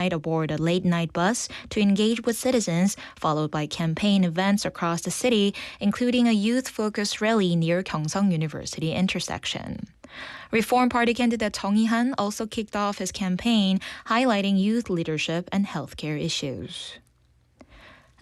aboard a late-night bus to engage with citizens, followed by campaign events across the city, including a youth-focused rally near Gyeongsang University intersection. Reform Party candidate Jung Hee-han also kicked off his campaign, highlighting youth leadership and healthcare issues.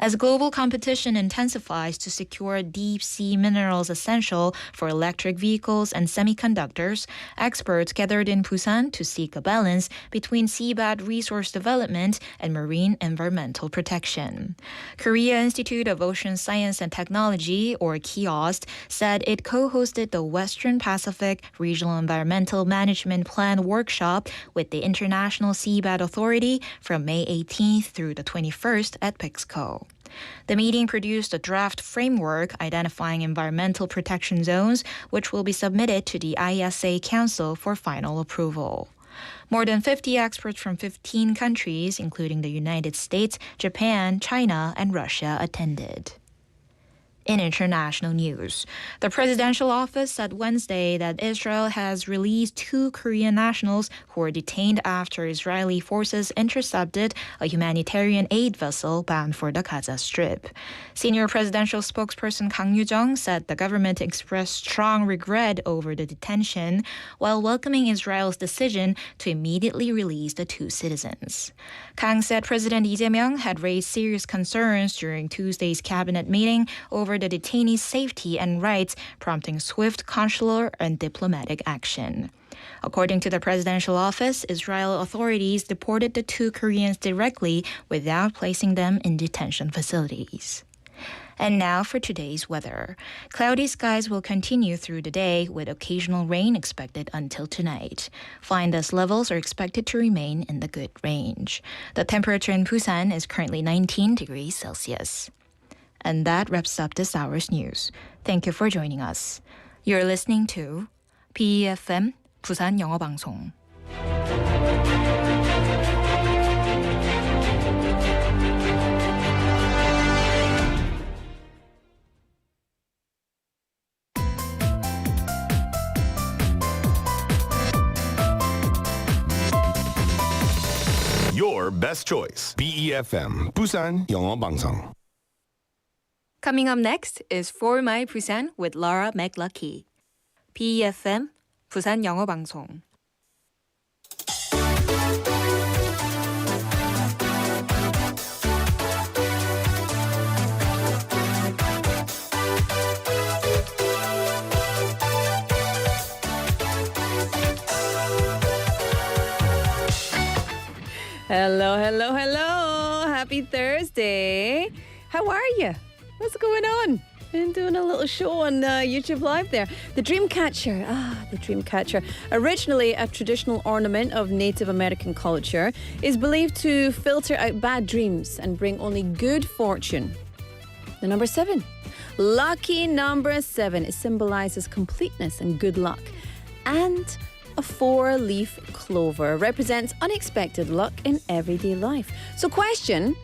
As global competition intensifies to secure deep-sea minerals essential for electric vehicles and semiconductors, experts gathered in Busan to seek a balance between seabed resource development and marine environmental protection. Korea Institute of Ocean Science and Technology, or KIOST, said it co-hosted the Western Pacific Regional Environmental Management Plan workshop with the International Seabed Authority from May 18th through the 21st at PIXCO. The meeting produced a draft framework identifying environmental protection zones, which will be submitted to the ISA Council for final approval. More than 50 experts from 15 countries, including the United States, Japan, China, and Russia, attended. In international news, the presidential office said Wednesday that Israel has released 2 Korean nationals who were detained after Israeli forces intercepted a humanitarian aid vessel bound for the Gaza Strip. Senior presidential spokesperson Kang Yoo-jung said the government expressed strong regret over the detention while welcoming Israel's decision to immediately release the 2 citizens. Kang said President Lee Jae-myung had raised serious concerns during Tuesday's cabinet meeting over the detainees' safety and rights, prompting swift consular and diplomatic action. According to the presidential office, Israel authorities deported the 2 Koreans directly without placing them in detention facilities. And now for today's weather. Cloudy skies will continue through the day with occasional rain expected until tonight. Fine dust levels are expected to remain in the good range. The temperature in Busan is currently 19 degrees Celsius. And that wraps up this hour's news. Thank you for joining us. You're listening to BEFM 부산영어방송. Your best choice. BEFM 부산영어방송. Coming up next is For My Busan with Laura McLuckie. BEFM 부산영어방송. Hello, hello, hello. Happy Thursday. How are you? What's going on? Been doing a little show on YouTube Live there. The Dreamcatcher. The Dreamcatcher. Originally a traditional ornament of Native American culture, is believed to filter out bad dreams and bring only good fortune. The number 7. Lucky number 7. It symbolizes completeness and good luck. And a 4-leaf clover represents unexpected luck in everyday life. So question,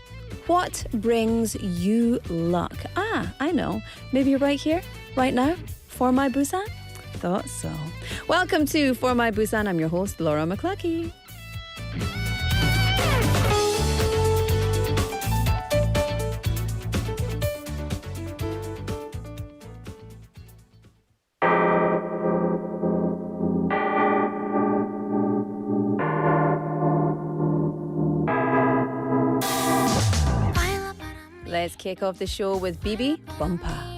what brings you luck? I know. Maybe right here, right now, For My Busan? Thought so. Welcome to For My Busan. I'm your host, Laura McLuckie. Let's kick off the show with Bibi Bumpa.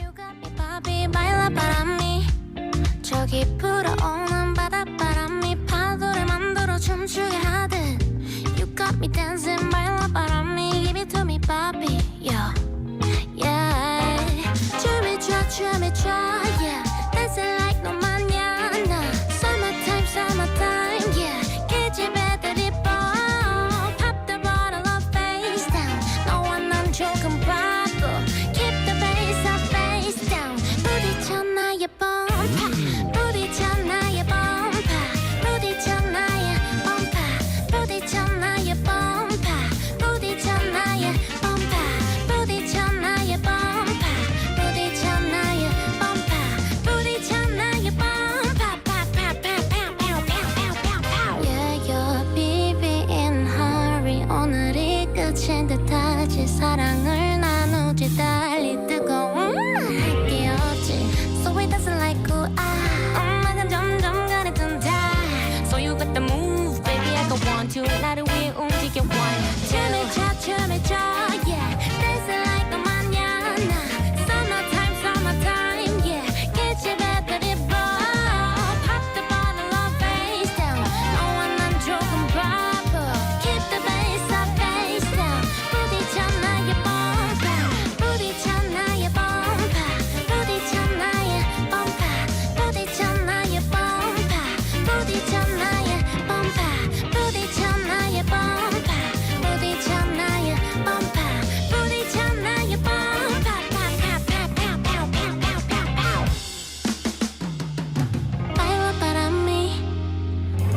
저기 불어오는 바닷바람이 파도를 만들어 춤추게 하듯 You got me dancing 바람이 Give it to me Bobby yeah yeah 춤을 춰 yeah Dancing like no mañana Summertime summertime yeah 계집애들이 Pop the bottle of face down 너와 난 조금 바꿔 Keep the bass up face down 부딪혀 나의 부딪혀 나의 스친 듯하지 사랑을 나누지 달리 뜨거운 게 없지 So it doesn't like 엄마가 점점 가려든다 So you got the move baby I got one two 나를 위해 움직여 one 춤을 춰 yeah dancing like a manana summertime yeah get your battery ball pop the bottle of face down 너와 난 조금 바보 keep the bass up face down 부딪혀 나의 bumper 부딪혀 나의 bumper 부딪혀 나의 bumper 부딪혀 나의 bumper 부딪혀 나의 bumper 부딪혀 나의 bumper 부딪혀 나의 bumper 부딪혀 나의 bumper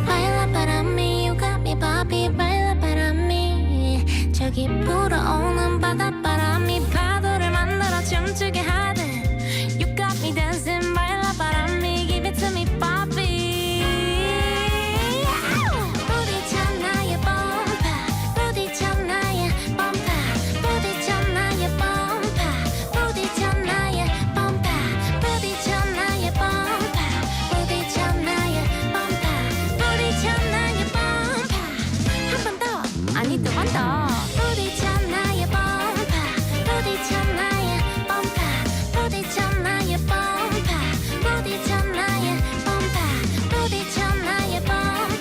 바일라 바람이 you got me Bobby 바일라 바람이 저기 불어오는 바닷바람이 파도를 만들어 춤추게 하듯 You got me dancing 바일라 바람이 give it to me Bobby 부딪혀 나의 bumper 부딪혀 나의 bumper 부딪혀 나의 bumper 부딪혀 나의 bumper 부딪혀 나의 bumper 부딪혀 나의 bumper 부딪혀 나의 bumper 한 번 더 아니 두 번 더 부딪혀 나의 bumper 부딪혀 나의 bumper 부딪혀 나의 bumper 부딪혀 나의 bumper 부딪혀 나의 bumper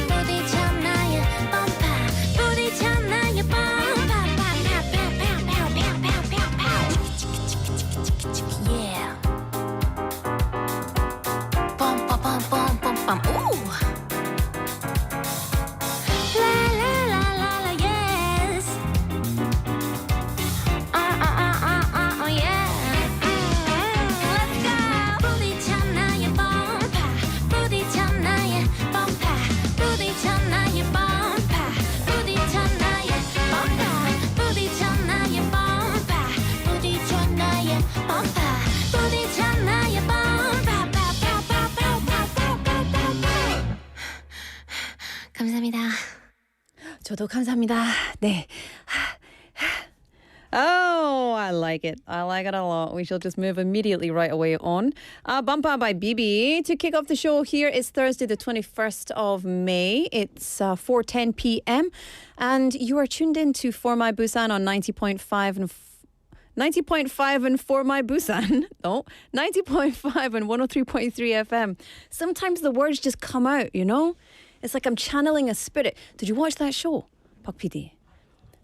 부딪혀 나의 bumper 부딪혀 나의 bumper yeah bumper bumper bumper ooh la la la la la yes yeah let's go 부딪혀 나의 bumper 부딪혀 나의 bumper 부딪혀 나의 bumper 부딪혀 나의 bumper 부딪혀 나의 bumper 부딪혀 나의 bumper 부딪혀 나의 bumper 감사합니다. 저도 감사합니다. 네. Oh, I like it. I like it a lot. We shall just move immediately right away on. Bumpa by Bibi. To kick off the show here, it's Thursday, the 21st of May. It's 4:10 p.m. And you are tuned in to For My Busan on 90.5 and 90.5 and For My Busan. No, 90.5 and 103.3 FM. Sometimes the words just come out, you know? It's like I'm channeling a spirit. Did you watch that show, Pak PD?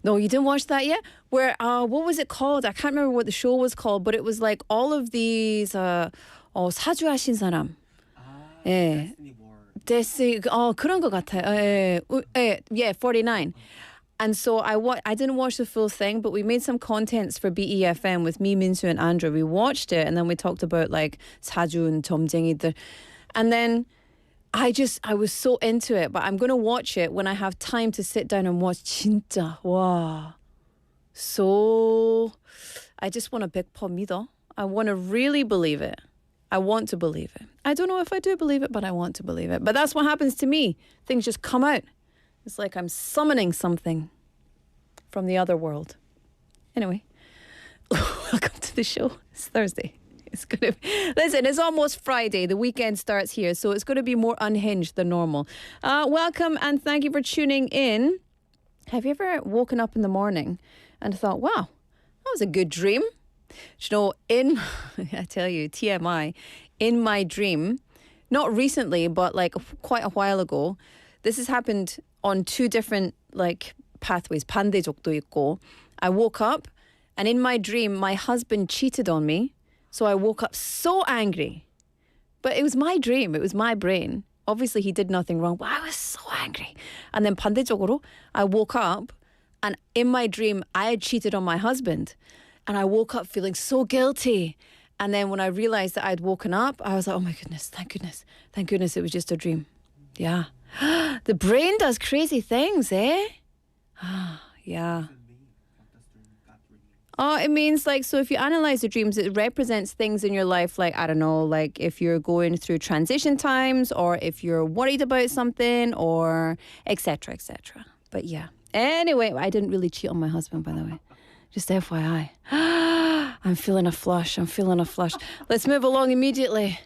No, you didn't watch that yet? Where, what was it called? I can't remember what the show was called, but it was like all of these, 사주하신 사람. 예. Destiny, 그런 것 같아요. Yeah, 49. And so I didn't watch the full thing, but we made some contents for BEFM with me, Minsu, and Andrew. We watched it, and then we talked about like 사주 and 점쟁이들. And then I was so into it, but I'm going to watch it when I have time to sit down and watch. 진짜, 와. So, I just want to 백퍼 믿어. I want to really believe it. I want to believe it. I don't know if I do believe it, but I want to believe it. But that's what happens to me. Things just come out. It's like I'm summoning something from the other world. Anyway, welcome to the show. It's Thursday. Listen, it's almost Friday. The weekend starts here, so it's going to be more unhinged than normal. Welcome and thank you for tuning in. Have you ever woken up in the morning and thought, wow, that was a good dream? You know, I tell you, TMI, in my dream, not recently, but like quite a while ago, this has happened on two different like pathways. 반대쪽도 있고. I woke up and in my dream, my husband cheated on me. So I woke up so angry. But it was my dream. It was my brain. Obviously, he did nothing wrong, but I was so angry. And then 반대쪽으로, I woke up and in my dream, I had cheated on my husband. And I woke up feeling so guilty. And then when I realized that I'd woken up, I was like, oh my goodness, thank goodness. Thank goodness it was just a dream. Yeah. The brain does crazy things, eh? Yeah. Oh, it means like, so if you analyze the dreams, it represents things in your life like, I don't know, like if you're going through transition times or if you're worried about something or etc., etc. But yeah, Anyway, I didn't really cheat on my husband, by the way. Just FYI. I'm feeling a flush. Let's move along immediately.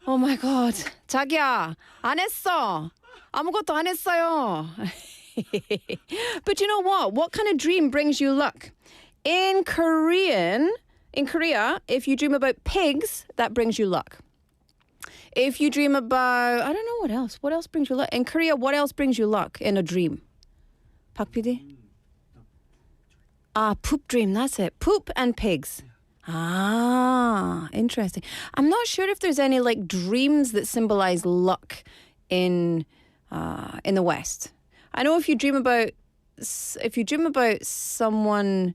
Oh my God. 자기야, 안 했어. 아무것도 안 했어요. But you know what? What kind of dream brings you luck? In Korea, if you dream about pigs, that brings you luck. If you dream about, I don't know what else. What else brings you luck? In Korea, what else brings you luck in a dream? 박 PD? Poop dream, that's it. Poop and pigs. Interesting. I'm not sure if there's any like dreams that symbolize luck in the West. I know if you dream about someone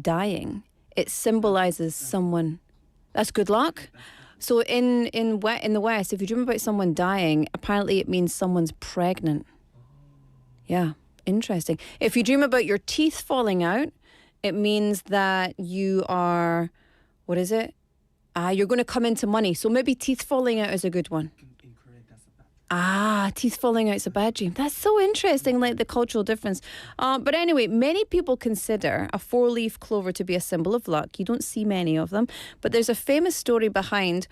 dying, it symbolizes someone. That's good luck. So in the West, if you dream about someone dying, apparently it means someone's pregnant. Yeah, interesting. If you dream about your teeth falling out, it means that you are, what is it? You're going to come into money. So maybe teeth falling out is a good one. Teeth falling out is a bad dream. That's so interesting, like the cultural difference. But anyway, many people consider a four-leaf clover to be a symbol of luck. You don't see many of them. But there's a famous story behind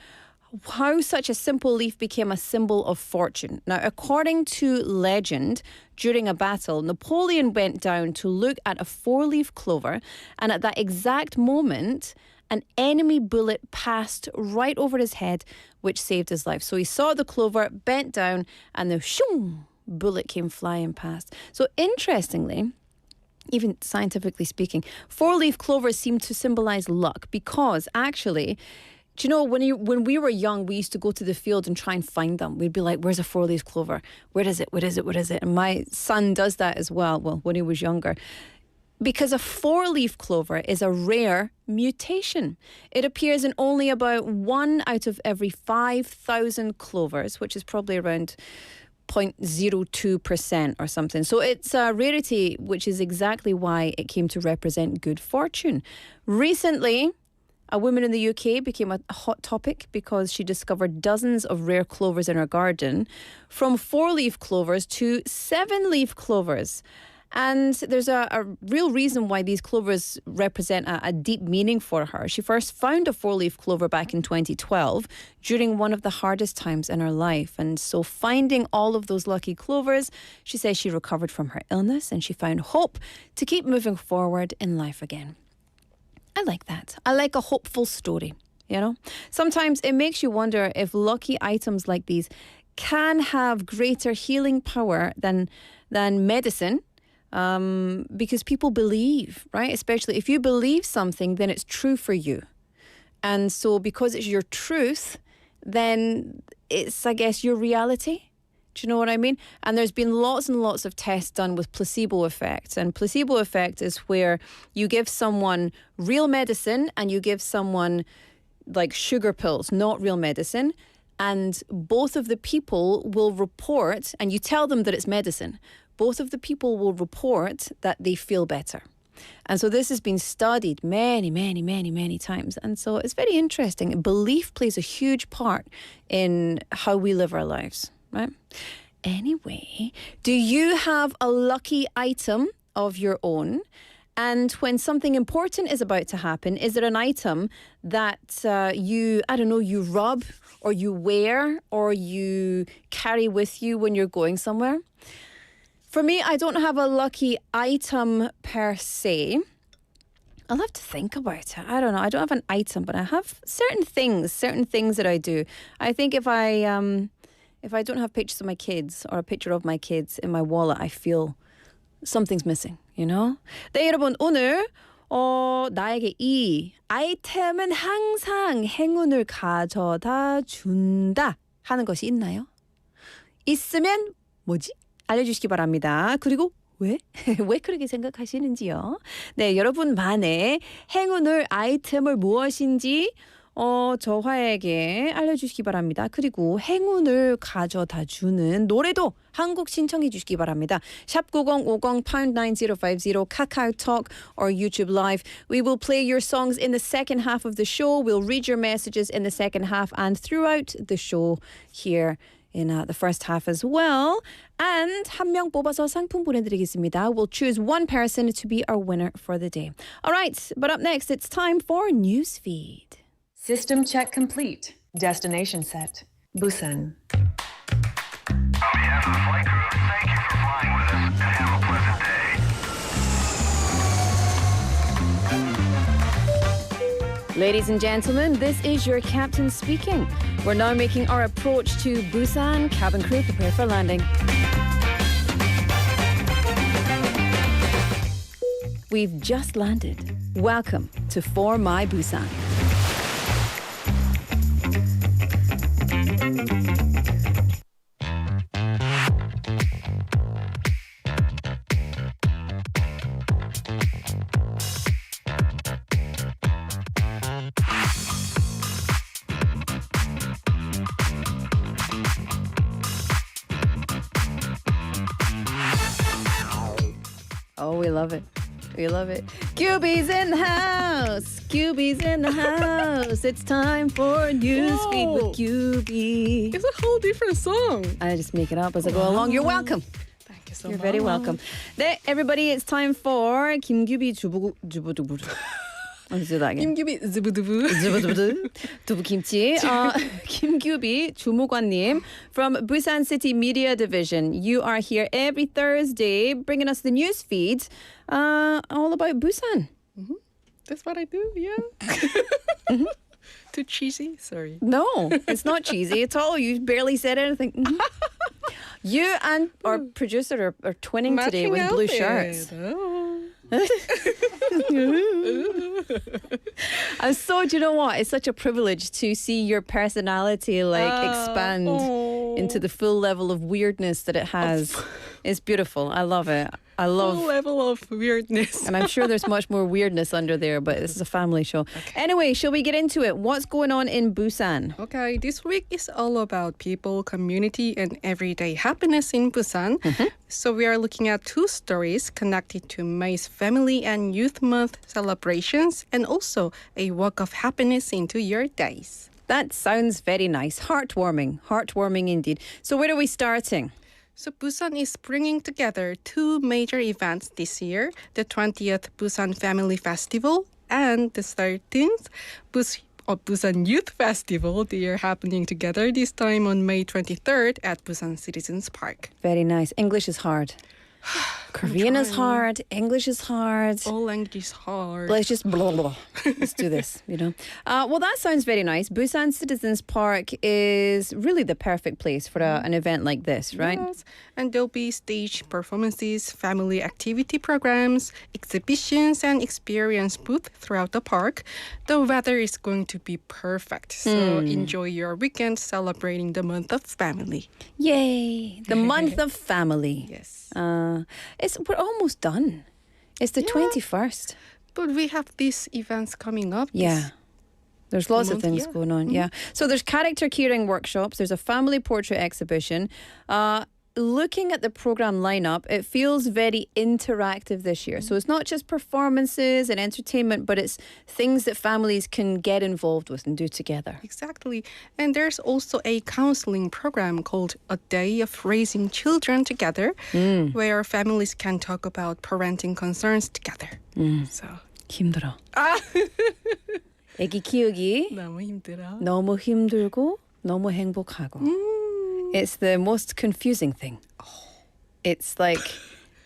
how such a simple leaf became a symbol of fortune. Now, according to legend, during a battle, Napoleon went down to look at a four-leaf clover, and at that exact moment, an enemy bullet passed right over his head, which saved his life. So he saw the clover, bent down, and the shoom, bullet came flying past. So interestingly, even scientifically speaking, four-leaf clovers seem to symbolize luck because actually, do you know, when we were young, we used to go to the field and try and find them. We'd be like, where's a four-leaf clover? Where is it? And my son does that as well, when he was younger. Because a four-leaf clover is a rare mutation. It appears in only about 1 out of every 5,000 clovers, which is probably around 0.02% or something. So it's a rarity, which is exactly why it came to represent good fortune. Recently, a woman in the UK became a hot topic because she discovered dozens of rare clovers in her garden, from four-leaf clovers to seven-leaf clovers. And there's a real reason why these clovers represent a deep meaning for her. She first found a four-leaf clover back in 2012 during one of the hardest times in her life. And so finding all of those lucky clovers, she says she recovered from her illness and she found hope to keep moving forward in life again. I like that. I like a hopeful story, you know? Sometimes it makes you wonder if lucky items like these can have greater healing power than medicine. Because people believe, right? Especially if you believe something, then it's true for you. And so because it's your truth, then it's, I guess, your reality. Do you know what I mean? And there's been lots and lots of tests done with placebo effects. And placebo effect is where you give someone real medicine and you give someone like sugar pills, not real medicine. And both of the people will report, and you tell them that it's medicine. Both of the people will report that they feel better. And so this has been studied many, many, many, many times. And so it's very interesting. Belief plays a huge part in how we live our lives, right? Anyway, do you have a lucky item of your own? And when something important is about to happen, is there an item that you rub or you wear or you carry with you when you're going somewhere? For me, I don't have a lucky item per se. I'll have to think about it. I don't know. I don't have an item, but I have certain things that I do. I think if I don't have pictures of my kids or a picture of my kids in my wallet, I feel something's missing, you know? 네, 여러분, 오늘 나에게 이 아이템은 항상 행운을 가져다 준다 하는 것이 있나요? 있으면 뭐지? 알려주시기 바랍니다. 그리고 왜? 왜 그렇게 생각하시는지요? 네, 여러분만의 행운을 아이템을 무엇인지 저화에게 알려주시기 바랍니다. 그리고 행운을 가져다 주는 노래도 한 곡 신청해 주시기 바랍니다. 샵 9050 pound 9050 KakaoTalk or YouTube Live. We will play your songs in the second half of the show. We'll read your messages in the second half and throughout the show here in the first half as well. And 한 명 뽑아서 상품 보내드리겠습니다. We'll choose one person to be our winner for the day. All right, but up next, it's time for Newsfeed. System check complete. Destination set. Busan. Flight crew, thank you for flying with us and have a pleasant day. Ladies and gentlemen, this is your captain speaking. We're now making our approach to Busan. Cabin crew, prepare for landing. We've just landed. Welcome to For My Busan. Oh, we love it. We love it. QB's in the house. QB's in the house. It's time for Newsfeed with QB. It's a whole different song. I just make it up as I go along. You're welcome. Thank you so You're much. very welcome. 네, everybody, it's time for 김규비 주부두부. Let's do that again. 김규비 즈부드부. 두부김치. 김규비 주무관님 from Busan City Media Division. You are here every Thursday bringing us the news feed all about Busan. That's what I do, yeah. Too cheesy? Sorry. No, it's not cheesy at all. You barely said anything. You and our producer are twinning today with blue shirts. And so, do you know what? It's such a privilege to see your personality expand into the full level of weirdness that it has. It's beautiful. I love it. I love Full level of weirdness. And I'm sure there's much more weirdness under there, but this is a family show. Anyway, shall we get into it? What's going on in Busan? Okay, this week is all about people, community, and everyday happiness in Busan. So we are looking at two stories connected to May's Family and Youth Month celebrations and also a walk of happiness into your days. That sounds very nice. Heartwarming. Heartwarming indeed. So where are we starting? So Busan is bringing together two major events this year, the 20th Busan Family Festival and the 13th Busan Youth Festival. They are happening together this time on May 23rd at Busan Citizens Park. Very nice. English is hard. Korean is hard. English is hard. All language is hard. Let's just blah, blah, blah. Let's do this, you know. Well, that sounds very nice. Busan Citizens Park is really the perfect place for an event like this, right? Yes. And there'll be stage performances, family activity programs, exhibitions, and experience booth throughout the park. The weather is going to be perfect. So enjoy your weekend celebrating the month of family. Yay! The month of family. Yes. We're almost done. It's the 21st. But we have these events coming up. Yeah. There's lots of things yeah. going on, yeah. So there's character curing workshops, there's a family portrait exhibition. Looking at the program lineup, it feels very interactive this year. So it's not just performances and entertainment, but it's things that families can get involved with and do together. Exactly. And there's also a counseling program called A Day of Raising Children Together, where families can talk about parenting concerns together. So 힘들어. 애기 키우기 너무 힘들어. 너무 힘들고 너무 행복하고. It's the most confusing thing. It's like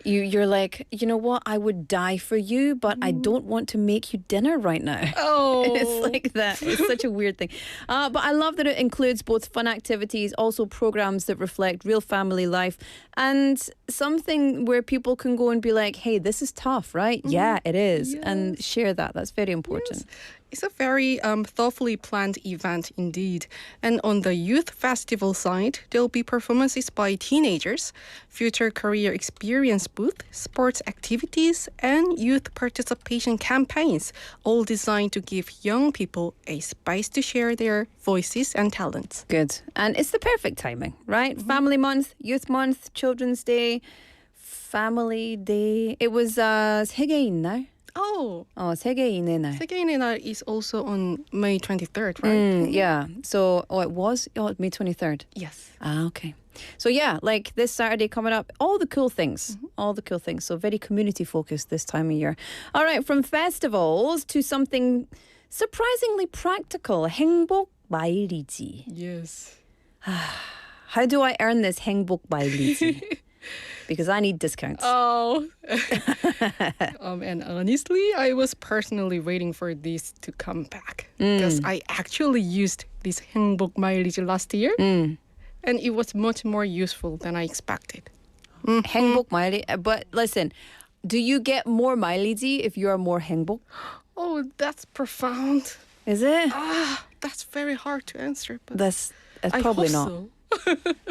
you're like, you know what? I would die for you, but I don't want to make you dinner right now. Oh. It's like that. It's such a weird thing. But I love that it includes both fun activities, also programs that reflect real family life, and something where people can go and be like, hey, this is tough, right? Yeah, it is. Yes. And share that. That's very important. Yes. It's a very thoughtfully planned event indeed. And on the youth festival side, there'll be performances by teenagers, future career experience booth, sports activities, and youth participation campaigns, all designed to give young people a space to share their voices and talents. Good. And it's the perfect timing, right? Family month, youth month, Children's Day, Family Day. It was 세계 있나요? Oh, 세계인의 날. 세계인의 날 is also on May 23rd, right? Yeah. So, it was May 23rd. Yes. Ah, okay. So yeah, like this Saturday coming up, all the cool things, all the cool things. So very community focused this time of year. All right, from festivals to something surprisingly practical. 행복 마일리지. Yes. How do I earn this 행복 마일리지? Because I need discounts. Oh. And honestly, I was personally waiting for this to come back because I actually used this 행복 마일리지 last year. And it was much more useful than I expected. 행복 마일리지. But listen, do you get more 마일리지 if you are more 행복? Oh, that's profound. Is it? That's very hard to answer. But That's I probably hope not. so.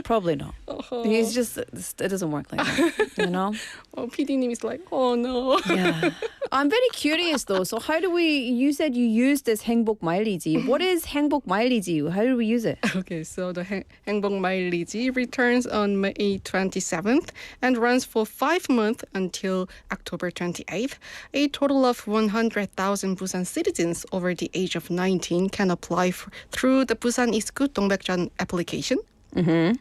Probably not. It's just, it doesn't work like that, you know? Oh, PD님 is like, oh no. Yeah. I'm very curious though. So how do we, you said you used this 행복 마일리지. What is 행복 마일리지? How do we use it? Okay, so the 행복 마일리지 returns on May 27th and runs for 5 months until October 28th. A total of 100,000 Busan citizens over the age of 19 can apply through the Busan is Good 동백전 application. I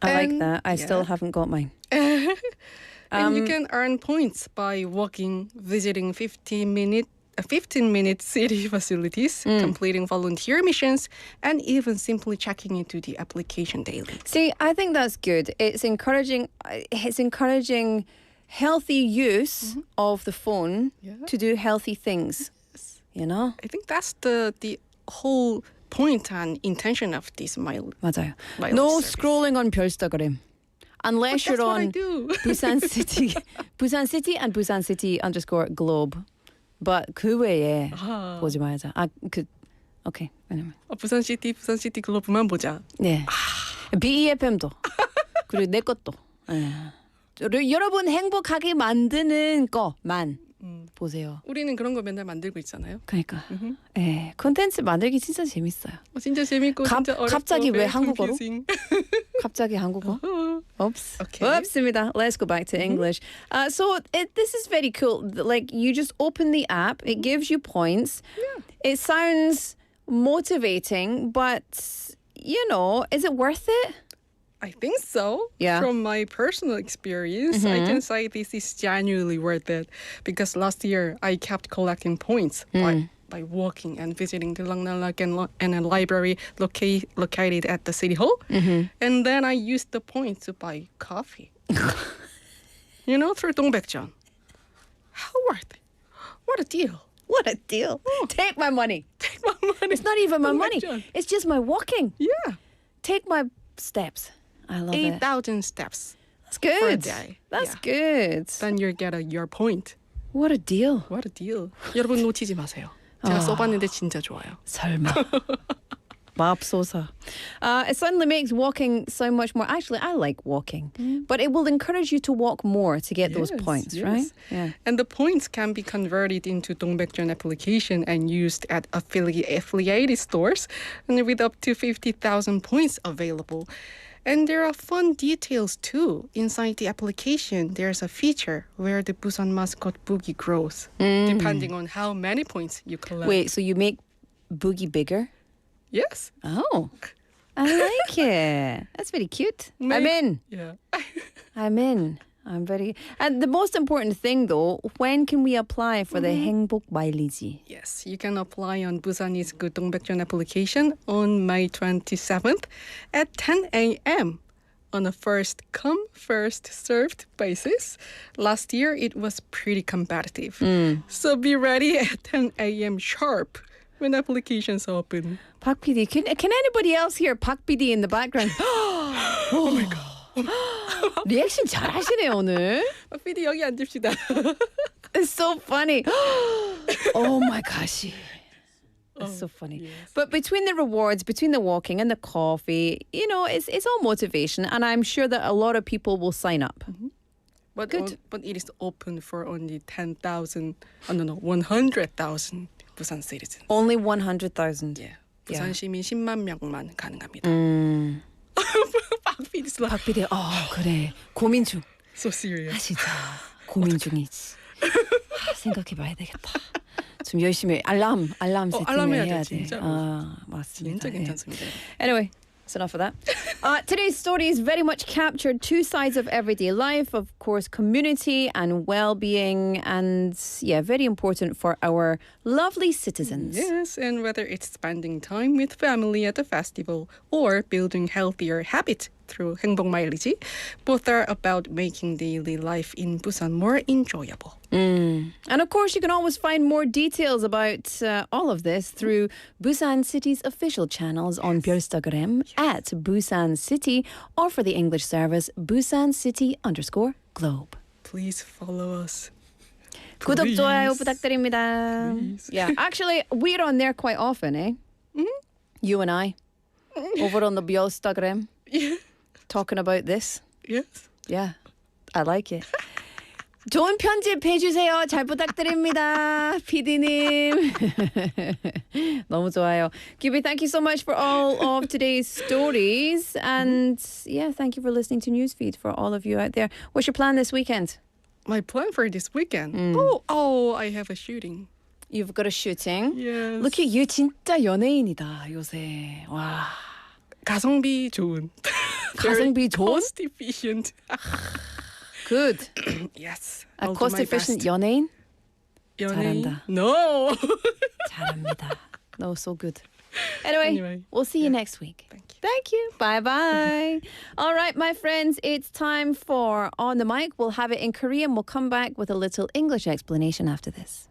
like And- that. I still haven't got mine. And you can earn points by walking, visiting 15-minute city facilities, completing volunteer missions, and even simply checking into the application daily. See, I think that's good. It's encouraging healthy use of the phone to do healthy things. You know? I think that's the whole point and intention of this 맞아요. mileage No service. scrolling on 별stagram. Unless That's you're what I on do. Busan City and Busan City _globe. But 그 외에 보지 말자. Okay. Anyway. 부산시티 글로브만 보자. 네. BEFM도. 그리고 내 것도. 예. 여러분 행복하게 만드는 것만 보세요. 우리는 그런 거 맨날 만들고 있잖아요. 그러니까. 예. 콘텐츠 만들기 진짜 재밌어요. 진짜 재밌고 진짜 어렵고 갑자기 왜 very 한국어로? confusing. 갑자기 한국어? Oops. Okay. Oops입니다. Let's go back to English. So this is very cool. Like you just open the app, it gives you points. It sounds motivating, but you know, is it worth it? I think so. Yeah. From my personal experience, I can say this is genuinely worth it because last year I kept collecting points by walking and visiting the Langnalak and a library located at the city hall. And then I used the points to buy coffee. You know, through 동백전. How worth it? What a deal. What a deal. Take my money. Take my money. It's not even my money. 동백전. It's just my walking. Yeah. Take my steps. I love it. 8,000 steps. That's good. for a day. That's Yeah. good. Then you get your point. What a deal. What a deal. 여러분 놓치지 마세요. 제가 써봤는데 진짜 좋아요. 설마. 맙소사. It suddenly makes walking so much more. Actually, I like walking, but it will encourage you to walk more to get those Yes, points, yes. right? Yeah. And the points can be converted into 동백전 application and used at affiliated stores and with up to 50,000 points available. And there are fun details too. Inside the application, there's a feature where the Busan mascot Boogie grows, depending on how many points you collect. Wait, so you make Boogie bigger? Yes. Oh, I like it. That's very cute. I'm in. Yeah. I'm in. I'm very. And the most important thing, though, when can we apply for the 행복 마일리지? Yes, you can apply on Busan is Good 동백전 application on May 27th at 10 a.m. on a first come, first served basis. Last year, it was pretty competitive. So be ready at 10 a.m. sharp when applications open. 박 PD, can anybody else hear 박 PD in the background? Oh my god. 리액션 잘하시네 오늘. PD 여기 앉읍시다. It's so funny. Oh my gosh. It's so funny. But between the rewards, between the walking and the coffee, you know, it's all motivation, and I'm sure that a lot of people will sign up. But Good. But it is open for only 100,000 Busan citizens. Only 100,000. Yeah. 부산 시민 10만 명만 가능합니다. 박 PD's like, 박 PD, 그래. 고민 중. so serious. 하시자. 고민 중이지. 생각해봐야 되겠다. 좀 열심히 알람 알람 세팅을 해야 해야 돼, 돼. 진짜로. 맞습니다. 진짜 괜찮습니다. Anyway, that's enough of that. Today's stories very much captured two sides of everyday life, of course, community and well-being, and yeah, very important for our lovely citizens. Yes, and whether it's spending time with family at the festival or building healthier habits through 행복 마일리지, both are about making daily life in Busan more enjoyable. And of course, you can always find more details about all of this through Busan City's official channels on Instagram at Busan City, or for the English service, Busan City_globe. Please follow us. 구독, Please. 좋아요 부탁드립니다. Yeah, actually, we're on there quite often, eh? You and I, over on the Instagram, talking about this. Yes. Yeah, I like it. 좋은 편집 해주세요. 잘 부탁드립니다. PD님. 너무 좋아요. Kibi, thank you so much for all of today's stories. And yeah, thank you for listening to Newsfeed for all of you out there. What's your plan this weekend? My plan for this weekend. Oh, I have a shooting. You've got a shooting. Yes. Look at you. 진짜 연예인이다, 요새. 와. 가성비 좋은. 가성비 좋은? Cost efficient. Good. Yes. A I'll do cost my efficient best. 연예인? 연예인? 잘한다. No. 잘합니다. No, so good. Anyway, Anyway, we'll see you next week. Thank you. Thank you. Bye-bye. All right, my friends, it's time for On the Mic. We'll have it in Korean. We'll come back with a little English explanation after this.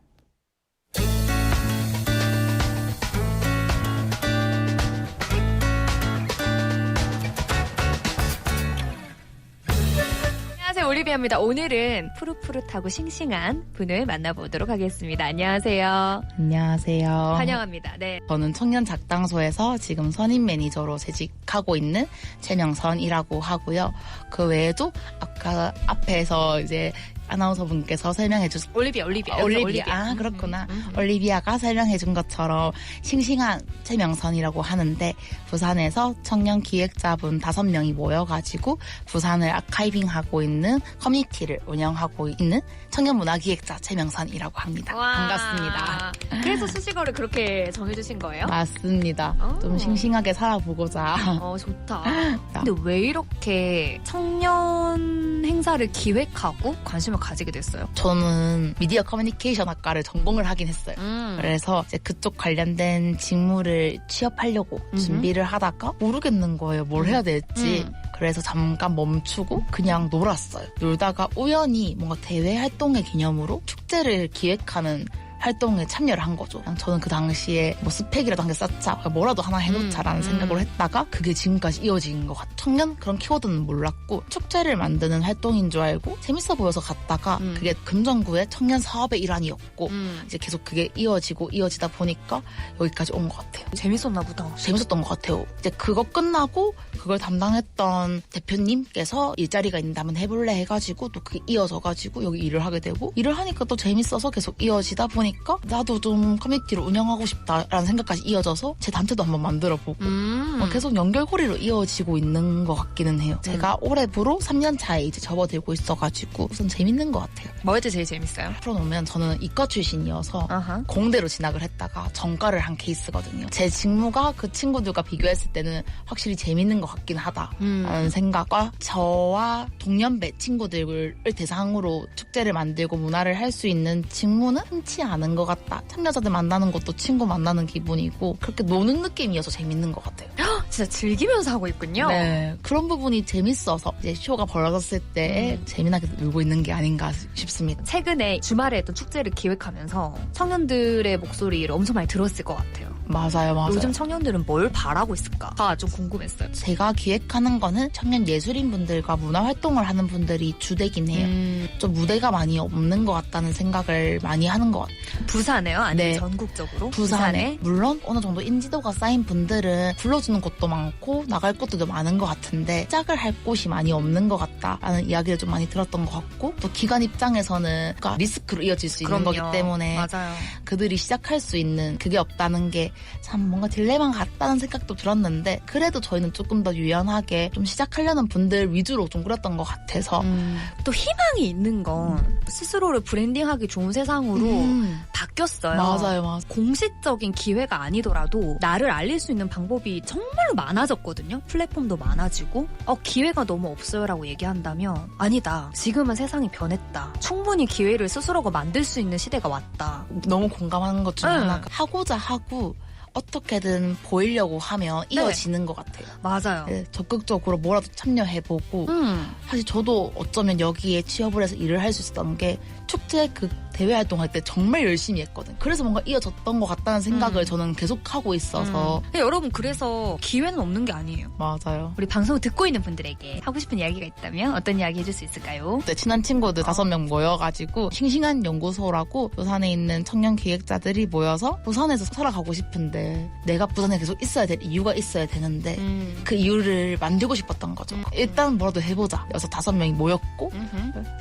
안녕하세요, 올리비아입니다. 오늘은 푸릇푸릇하고 싱싱한 분을 만나보도록 하겠습니다. 안녕하세요. 안녕하세요. 환영합니다. 네. 저는 청년 작당소에서 지금 선임 매니저로 재직하고 있는 최명선이라고 하고요. 그 외에도 아까 앞에서 이제 아나운서분께서 설명해 주신 올리비아. 아, 그렇구나. 올리비아가 설명해 준 것처럼 싱싱한 최명선이라고 하는데, 부산에서 청년 기획자분 5명이 모여가지고 부산을 아카이빙하고 있는 커뮤니티를 운영하고 있는 청년 문화 기획자 최명선이라고 합니다. 와. 반갑습니다. 그래서 수식어를 그렇게 정해주신 거예요? 맞습니다. 좀 싱싱하게 살아보고자. 좋다. 근데 왜 이렇게 청년 행사를 기획하고 관심을 가지게 됐어요? 저는 미디어 커뮤니케이션 학과를 전공을 하긴 했어요. 그래서 이제 그쪽 관련된 직무를 취업하려고 준비를 하다가 모르겠는 거예요. 뭘 해야 될지. 그래서 잠깐 멈추고 그냥 놀았어요. 놀다가 우연히 뭔가 대외 활동의 기념으로 축제를 기획하는 활동에 참여를 한 거죠. 그냥 저는 그 당시에 뭐 스펙이라도 한 개 쌓자, 뭐라도 하나 해놓자라는 생각으로 했다가 그게 지금까지 이어진 것 같아요. 청년 그런 키워드는 몰랐고 축제를 만드는 활동인 줄 알고 재밌어 보여서 갔다가 그게 금정구의 청년 사업의 일환이었고 이제 계속 그게 이어지다 보니까 여기까지 온 것 같아요. 재밌었나 보다. 재밌었던 것 같아요. 이제 그거 끝나고 그걸 담당했던 대표님께서 일자리가 있는데 한번 해볼래 해가지고 또 그게 이어져가지고 여기 일을 하게 되고 일을 하니까 또 재밌어서 계속 이어지다 보니까 나도 좀 커뮤니티를 운영하고 싶다라는 생각까지 이어져서 제 단체도 한번 만들어보고 계속 연결고리로 이어지고 있는 것 같기는 해요. 제가 올해부로 3년 차에 이제 접어들고 있어가지고 우선 재밌는 것 같아요. 뭐가 제일 재밌어요? 풀어놓으면 저는 이과 출신이어서 공대로 진학을 했다가 전과를 한 케이스거든요. 제 직무가 그 친구들과 비교했을 때는 확실히 재밌는 것 같긴 하다라는 생각과 저와 동년배 친구들을 대상으로 축제를 만들고 문화를 할 수 있는 직무는 흔치 않은 것 같다. 참여자들 만나는 것도 친구 만나는 기분이고 그렇게 노는 느낌이어서 재밌는 것 같아요. 진짜 즐기면서 하고 있군요. 네, 그런 부분이 재밌어서 이제 쇼가 벌어졌을 때 재미나게 놀고 있는 게 아닌가 싶습니다. 최근에 주말에 또 축제를 기획하면서 청년들의 목소리를 엄청 많이 들었을 것 같아요. 맞아요. 요즘 청년들은 뭘 바라고 있을까 좀 궁금했어요. 제가 기획하는 거는 청년 예술인 분들과 문화 활동을 하는 분들이 주되긴 해요. 좀 무대가 많이 없는 것 같다는 생각을 많이 하는 것 같아요. 부산에요? 아니면 네. 전국적으로? 부산에 물론 어느 정도 인지도가 쌓인 분들은 불러주는 곳도 많고 나갈 곳도 많은 것 같은데 시작을 할 곳이 많이 없는 것 같다라는 이야기를 좀 많이 들었던 것 같고 또 기관 입장에서는 리스크로 이어질 수 있는 거기 때문에 맞아요. 그들이 시작할 수 있는 그게 없다는 게 참 뭔가 딜레마 같다는 생각도 들었는데 그래도 저희는 조금 더 유연하게 좀 시작하려는 분들 위주로 좀 꾸렸던 것 같아서 또 희망이 있는 건 스스로를 브랜딩하기 좋은 세상으로 바뀌었어요. 맞아요. 공식적인 기회가 아니더라도 나를 알릴 수 있는 방법이 정말로 많아졌거든요. 플랫폼도 많아지고 기회가 너무 없어요라고 얘기한다면 아니다. 지금은 세상이 변했다. 충분히 기회를 스스로가 만들 수 있는 시대가 왔다. 너무 공감하는 것 중에 하나가 하고자 하고 어떻게든 보이려고 하면 이어지는 것 같아요. 맞아요. 네, 적극적으로 뭐라도 참여해보고 사실 저도 어쩌면 여기에 취업을 해서 일을 할 수 있었던 게 축제 그 대외 활동할 때 정말 열심히 했거든. 그래서 뭔가 이어졌던 것 같다는 생각을 저는 계속 하고 있어서 여러분 그래서 기회는 없는 게 아니에요. 맞아요. 우리 방송을 듣고 있는 분들에게 하고 싶은 이야기가 있다면 어떤 이야기 해줄 수 있을까요? 네, 친한 친구들 5명 모여가지고 싱싱한 연구소라고 부산에 있는 청년 기획자들이 모여서 부산에서 살아가고 싶은데 내가 부산에 계속 있어야 될 이유가 있어야 되는데 그 이유를 만들고 싶었던 거죠. 일단 뭐라도 해보자. 그래서 5명이 모였고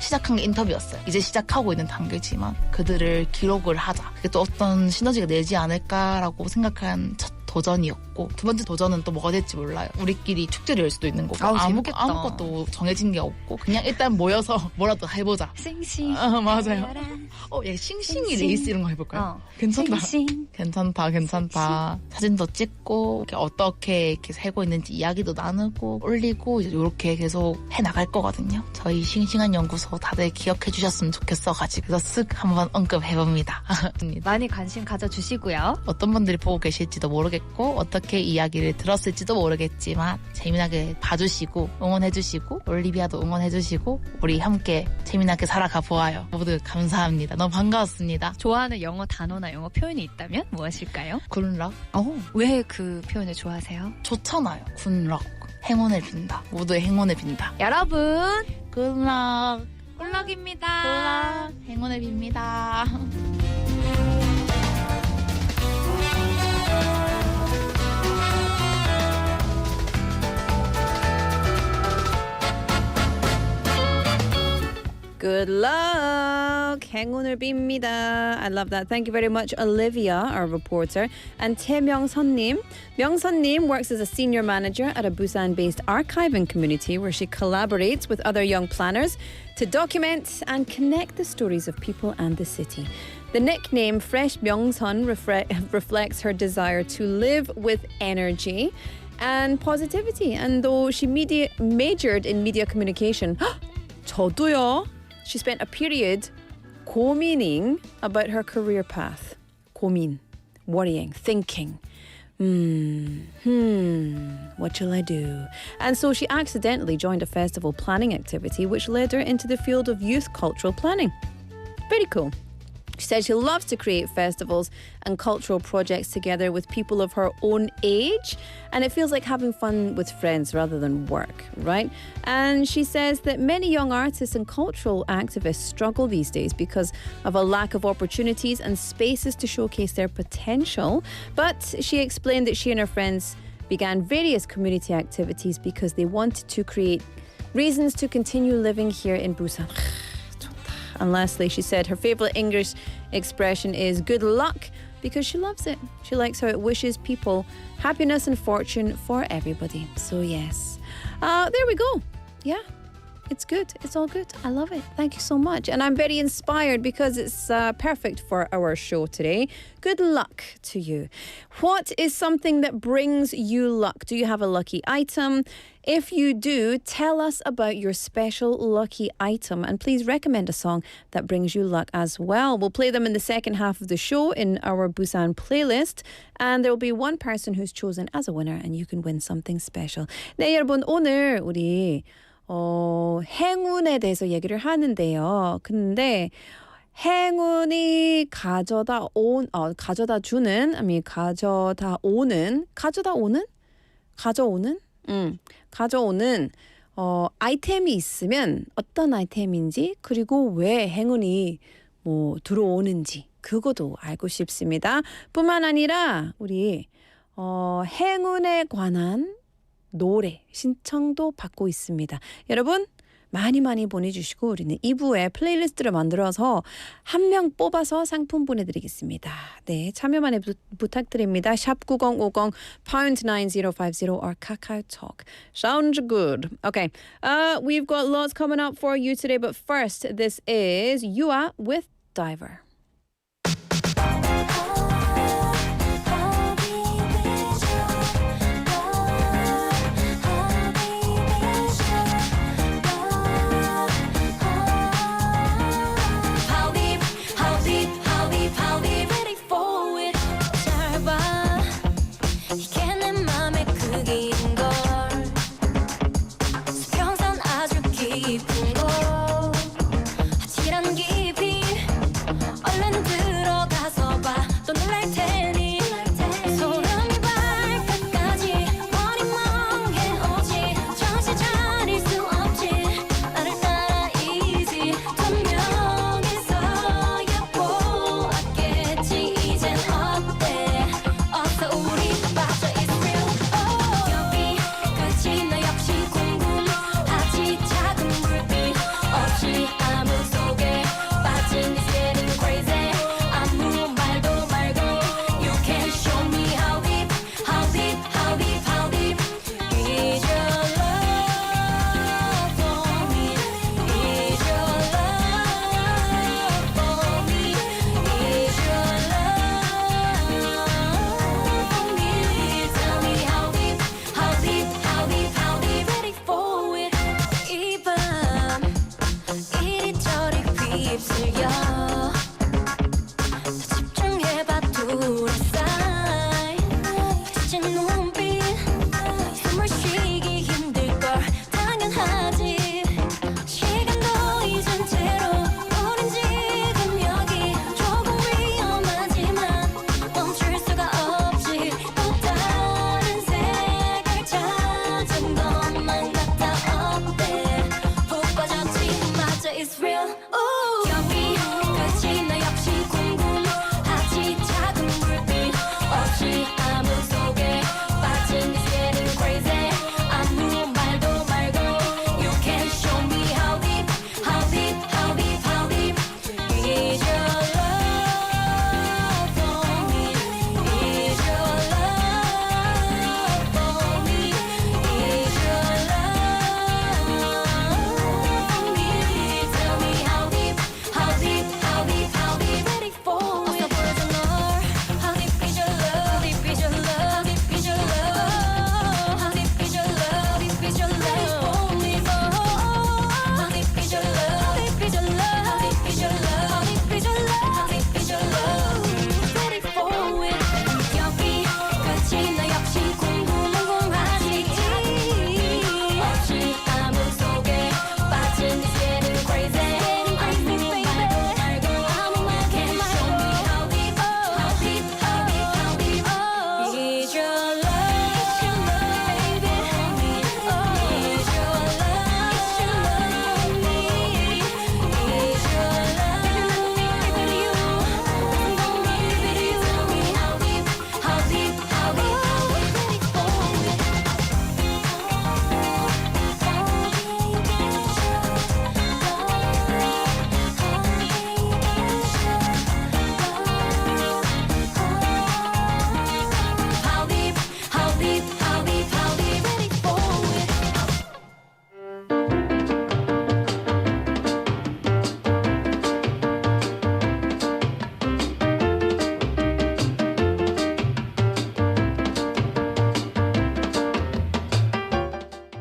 시작한 게 인터뷰였어요. 이제 시작하고 있는 단계지만 그들을 기록을 하자. 그게 또 어떤 시너지가 내지 않을까라고 생각한 첫 도전이었고 두 번째 도전은 또 뭐가 될지 몰라요. 우리끼리 축제를 열 수도 있는 거고 아무것도 정해진 게 없고 그냥 일단 모여서 뭐라도 해보자. 싱싱 맞아요. 싱싱이 레이스 이런 거 해볼까요? 괜찮다. 싱싱. 괜찮다. 사진도 찍고 어떻게 이렇게 살고 있는지 이야기도 나누고 올리고 이렇게 계속 해나갈 거거든요. 저희 싱싱한 연구소 다들 기억해 주셨으면 좋겠어가지고 그래서 쓱 한번 언급해봅니다. 많이 관심 가져주시고요. 어떤 분들이 보고 계실지도 모르겠고 어떻게 이야기를 들었을지도 모르겠지만 재미나게 봐주시고 응원해주시고 올리비아도 응원해주시고 우리 함께 재미나게 살아가 보아요. 모두 감사합니다. 너무 반가웠습니다. 좋아하는 영어 단어나 영어 표현이 있다면 무엇일까요? 굿럭. 왜 그 표현을 좋아하세요? 좋잖아요. 굿럭. 행운을 빈다. 모두의 행운을 빈다. 여러분 굿럭. 굿럭입니다. 굿럭. 행운을 빕니다. Good luck. 행운을 빕니다. I love that. Thank you very much, Olivia, our reporter. And Tae-myung-sun님. Myung-sun님 works as a senior manager at a Busan-based archiving community where she collaborates with other young planners to document and connect the stories of people and the city. The nickname Fresh Myung-sun reflects her desire to live with energy and positivity. And though she majored in media communication, 저도요. She spent a period 고민ing about her career path. 고민, worrying, thinking. What shall I do? And so she accidentally joined a festival planning activity which led her into the field of youth cultural planning. Very cool. She said she loves to create festivals and cultural projects together with people of her own age, and it feels like having fun with friends rather than work, right? And she says that many young artists and cultural activists struggle these days because of a lack of opportunities and spaces to showcase their potential. But she explained that she and her friends began various community activities because they wanted to create reasons to continue living here in Busan. And lastly, she said her favourite English expression is good luck because she loves it. She likes how it wishes people happiness and fortune for everybody. So yes, there we go. Yeah, it's good. It's all good. I love it. Thank you so much. And I'm very inspired because it's perfect for our show today. Good luck to you. What is something that brings you luck? Do you have a lucky item? If you do, tell us about your special lucky item and please recommend a song that brings you luck as well. We'll play them in the second half of the show in our Busan playlist and there will be one person who's chosen as a winner and you can win something special. 네, 여러분 오늘 우리 행운에 대해서 얘기를 하는데요. 근데 행운이 가져다 오는 아이템이 있으면 어떤 아이템인지 그리고 왜 행운이 들어오는지 그것도 알고 싶습니다. 뿐만 아니라 우리 행운에 관한 노래 신청도 받고 있습니다. 여러분 많이 보내주시고 우리는 2부에 플레이리스트를 만들어서 한 명 뽑아서 상품 보내드리겠습니다. 네, 참여 많이 부탁드립니다. 샵 9050 pound 9050 or KakaoTalk. Sounds good. Okay, we've got lots coming up for you today, but first, this is Yua with Diver.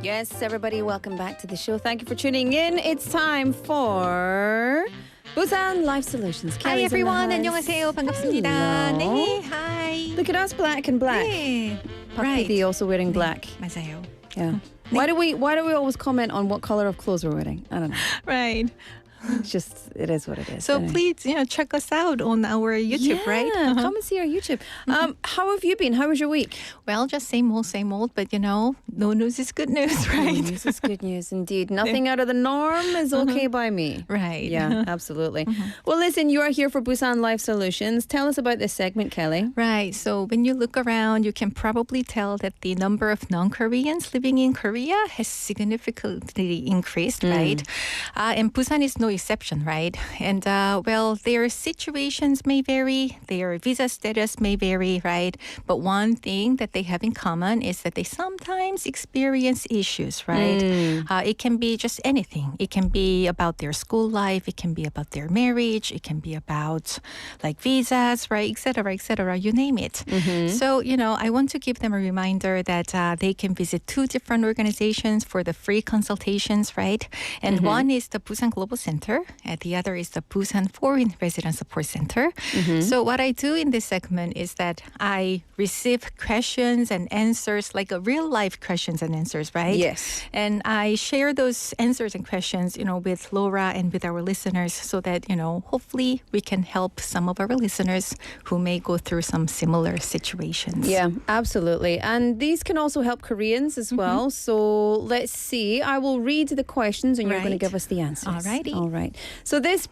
Yes, everybody, welcome back to the show. Thank you for tuning in. It's time for Busan Life Solutions. Hi Carrie's in the everyone, house. 안녕하세요. 반갑습니다. Hello. 네, hi. Look at us, black and black. 네, Park PD also wearing black. 맞아요. Yeah. Why do we always comment on what color of clothes we're wearing? I don't know. Right. It's just, it is what it is. So anyway. please, check us out on our YouTube, yeah, right? come and see our YouTube. How have you been? How was your week? Well, just same old, but no news is good news, right? This is good news indeed. Nothing out of the norm is okay by me. Right. Yeah, absolutely. Well, listen, you are here for Busan Life Solutions. Tell us about this segment, Kelly. Right. So when you look around, you can probably tell that the number of non-Koreans living in Korea has significantly increased, right? And Busan is no exception, right? And their situations may vary, their visa status may vary, right? But one thing that they have in common is that they sometimes experience issues, right? It can be just anything. It can be about their school life. It can be about their marriage. It can be about like visas, right? Et cetera, you name it. So, I want to give them a reminder that they can visit two different organizations for the free consultations, right? And one is the Busan Global Center, and the other is the Busan Foreign Resident Support Center. So what I do in this segment is that I receive questions and answers, like a real life questions and answers, right? Yes. And I share those answers and questions, with Laura and with our listeners so that, hopefully we can help some of our listeners who may go through some similar situations. Yeah, absolutely. And these can also help Koreans as well. So let's see. I will read the questions and you're going to Right. give us the answers. Alrighty. All right. So this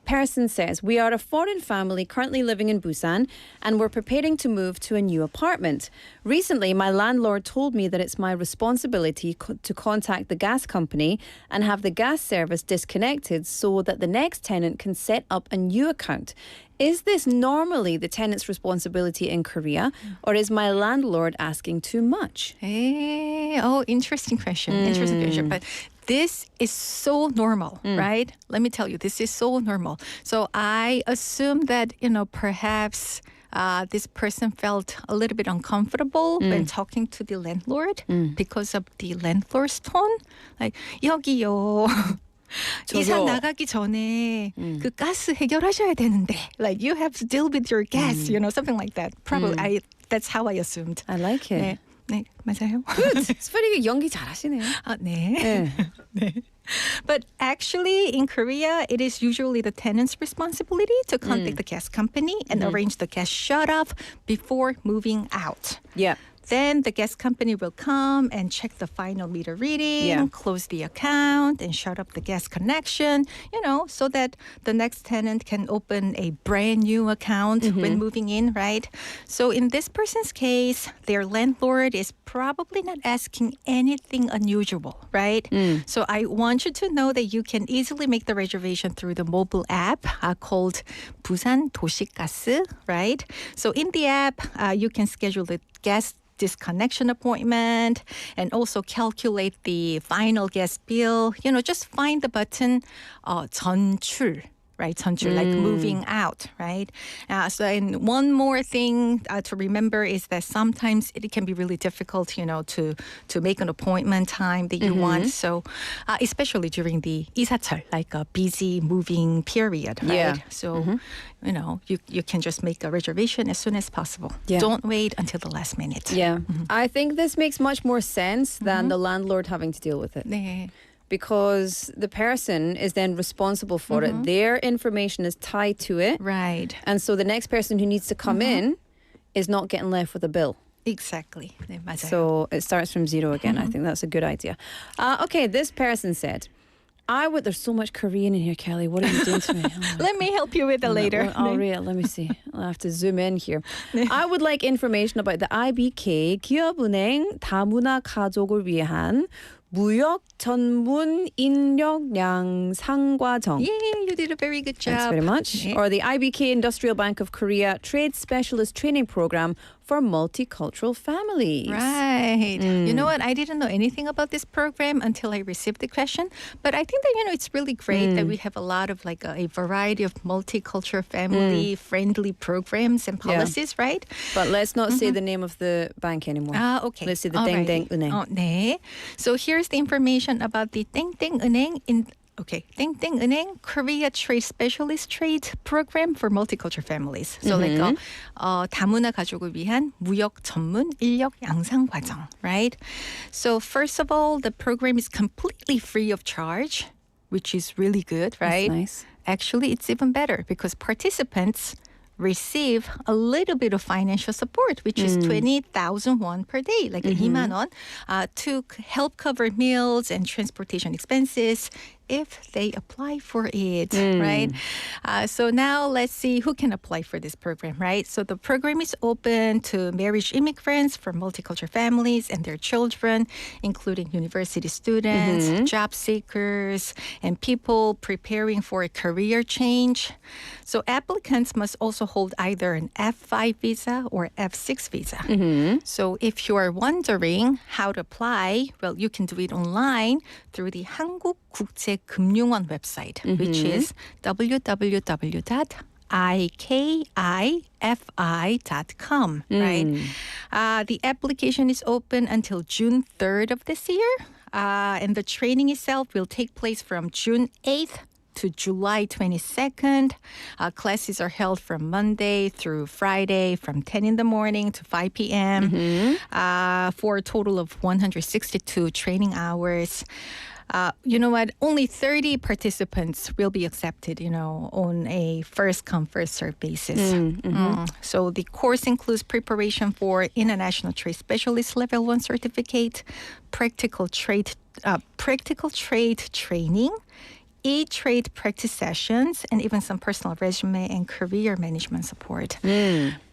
person says, we are a foreign family currently living in Busan and we're preparing to move to a new apartment. Recently, my landlord told me that it's my responsibility to contact the gas company and have the gas service disconnected so that the next tenant can set up a new account. Is this normally the tenant's responsibility in Korea, or is my landlord asking too much? Hey, interesting question. But this is so normal, right? Let me tell you, this is so normal. So I assume that, perhaps this person felt a little bit uncomfortable when talking to the landlord because of the landlord's tone. Like, 여기요. 이사 나가기 전에 그 가스 해결하셔야 되는데, like you have to deal with your gas, something like that. Probably that's how I assumed. I like it. 네, 맞아요. Good. 스페리 연기 잘하시네요. 네. 네. But actually, in Korea, it is usually the tenant's responsibility to contact the gas company and arrange the gas shut-off before moving out. Yeah. Then the gas company will come and check the final meter reading, close the account, and shut up the gas connection, so that the next tenant can open a brand new account when moving in, right? So in this person's case, their landlord is probably not asking anything unusual, right? So I want you to know that you can easily make the reservation through the mobile app called Busan 도시가스, right? So in the app, you can schedule the gas disconnection appointment and also calculate the final gas bill. Just find the button 전출. Right, 전출, like moving out, right? And one more thing to remember is that sometimes it can be really difficult, to make an appointment time that you want. So, especially during the 이사철, like a busy moving period, right? Yeah. So, you can just make a reservation as soon as possible. Yeah. Don't wait until the last minute. Yeah. I think this makes much more sense than the landlord having to deal with it. 네. Because the person is then responsible for it. Their information is tied to it. Right. And so the next person who needs to come in is not getting left with a bill. Exactly. 네, 맞아요. So it starts from zero again. I think that's a good idea. Okay, this person said, there's so much Korean in here, Kelly. What are you doing to me? Let me help you with it later. I'll read it. Let me see. I'll have to zoom in here. I would like information about the IBK 기업은행 다문화 가족을 위한 무역 전문 인력 양상 과정. Yeah, you did a very good job. Thanks very much. 네. Or the IBK Industrial Bank of Korea Trade Specialist Training Program for Multicultural Families. Right. You know what? I didn't know anything about this program until I received the question. But I think that, it's really great that we have a lot of like a variety of multicultural family-friendly programs and policies, right? But let's not say the name of the bank anymore. Okay. Let's say the Alrighty. 땡땡은행. 네. So here's the information about the 땡땡은행 땡땡은행 Korea Trade Specialist Trade Program for Multicultural Families. So like 다문화 가족을 위한 무역 전문 인력 양상 과정, right? So first of all, the program is completely free of charge. which is really good, right? That's nice. Actually, it's even better because participants receive a little bit of financial support, which is 20,000 won per day, like 2만 won, to help cover meals and transportation expenses if they apply for it, right? So now let's see who can apply for this program, right? So the program is open to marriage immigrants from multicultural families and their children, including university students, job seekers, and people preparing for a career change. So applicants must also hold either an F5 visa or F6 visa. So if you are wondering how to apply, well, you can do it online through the 한국국제금융원 website, which is www.ikifi.com, right? The application is open until June 3rd of this year, and the training itself will take place from June 8th to July 22nd. Classes are held from Monday through Friday from 10 in the morning to 5 p.m. For a total of 162 training hours. You know what? Only 30 participants will be accepted, on a first-come, first-served basis. So the course includes preparation for International Trade Specialist Level 1 certificate, practical trade training, e-trade practice sessions, and even some personal resume and career management support.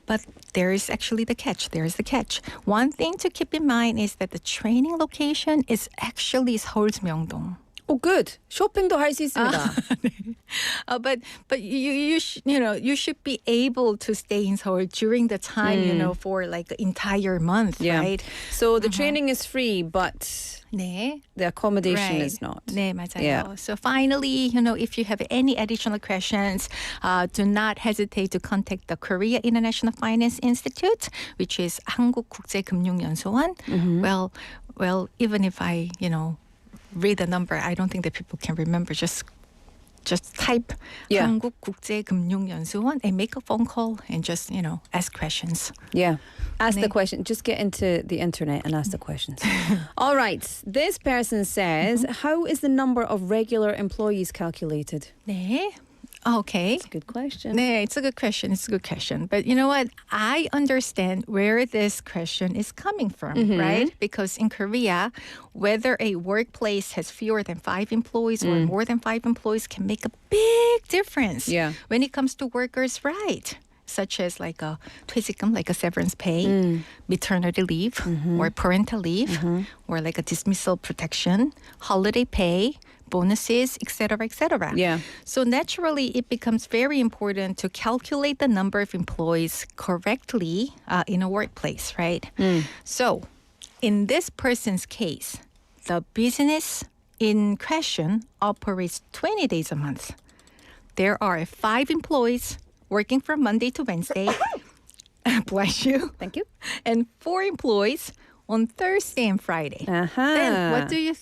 But there is actually the catch. There is the catch. One thing to keep in mind is that the training location is actually 서울's 명동. Oh, good. 쇼핑도 할 수 있습니다. But you should be able to stay in Seoul during the time, for like an entire month, right? So the training is free, but 네. the accommodation Right. is not. 네, 맞아요. Yeah. So finally, if you have any additional questions, do not hesitate to contact the Korea International Finance Institute, which is 한국국제금융연수원. Well, even if I, read the number, I don't think that people can remember. Just type 한국국제금융연수원 and make a phone call and just, ask questions. Yeah. Ask 네. the question. Just get into the internet and ask the questions. All right. This person says, how is the number of regular employees calculated? 네. Okay. That's a good question. 네, it's a good question. It's a good question. But you know what? I understand where this question is coming from, right? Because in Korea, whether a workplace has fewer than 5 employees or more than 5 employees can make a big difference when it comes to workers' rights, such as like a 퇴직금, like a severance pay, maternity leave, or parental leave, or like a dismissal protection, holiday pay, bonuses, etc., etc. Yeah. So naturally, it becomes very important to calculate the number of employees correctly in a workplace, right? So in this person's case, the business in question operates 20 days a month. There are 5 employees working from Monday to Wednesday. Bless you. Thank you. And 4 employees on Thursday and Friday. Then what do you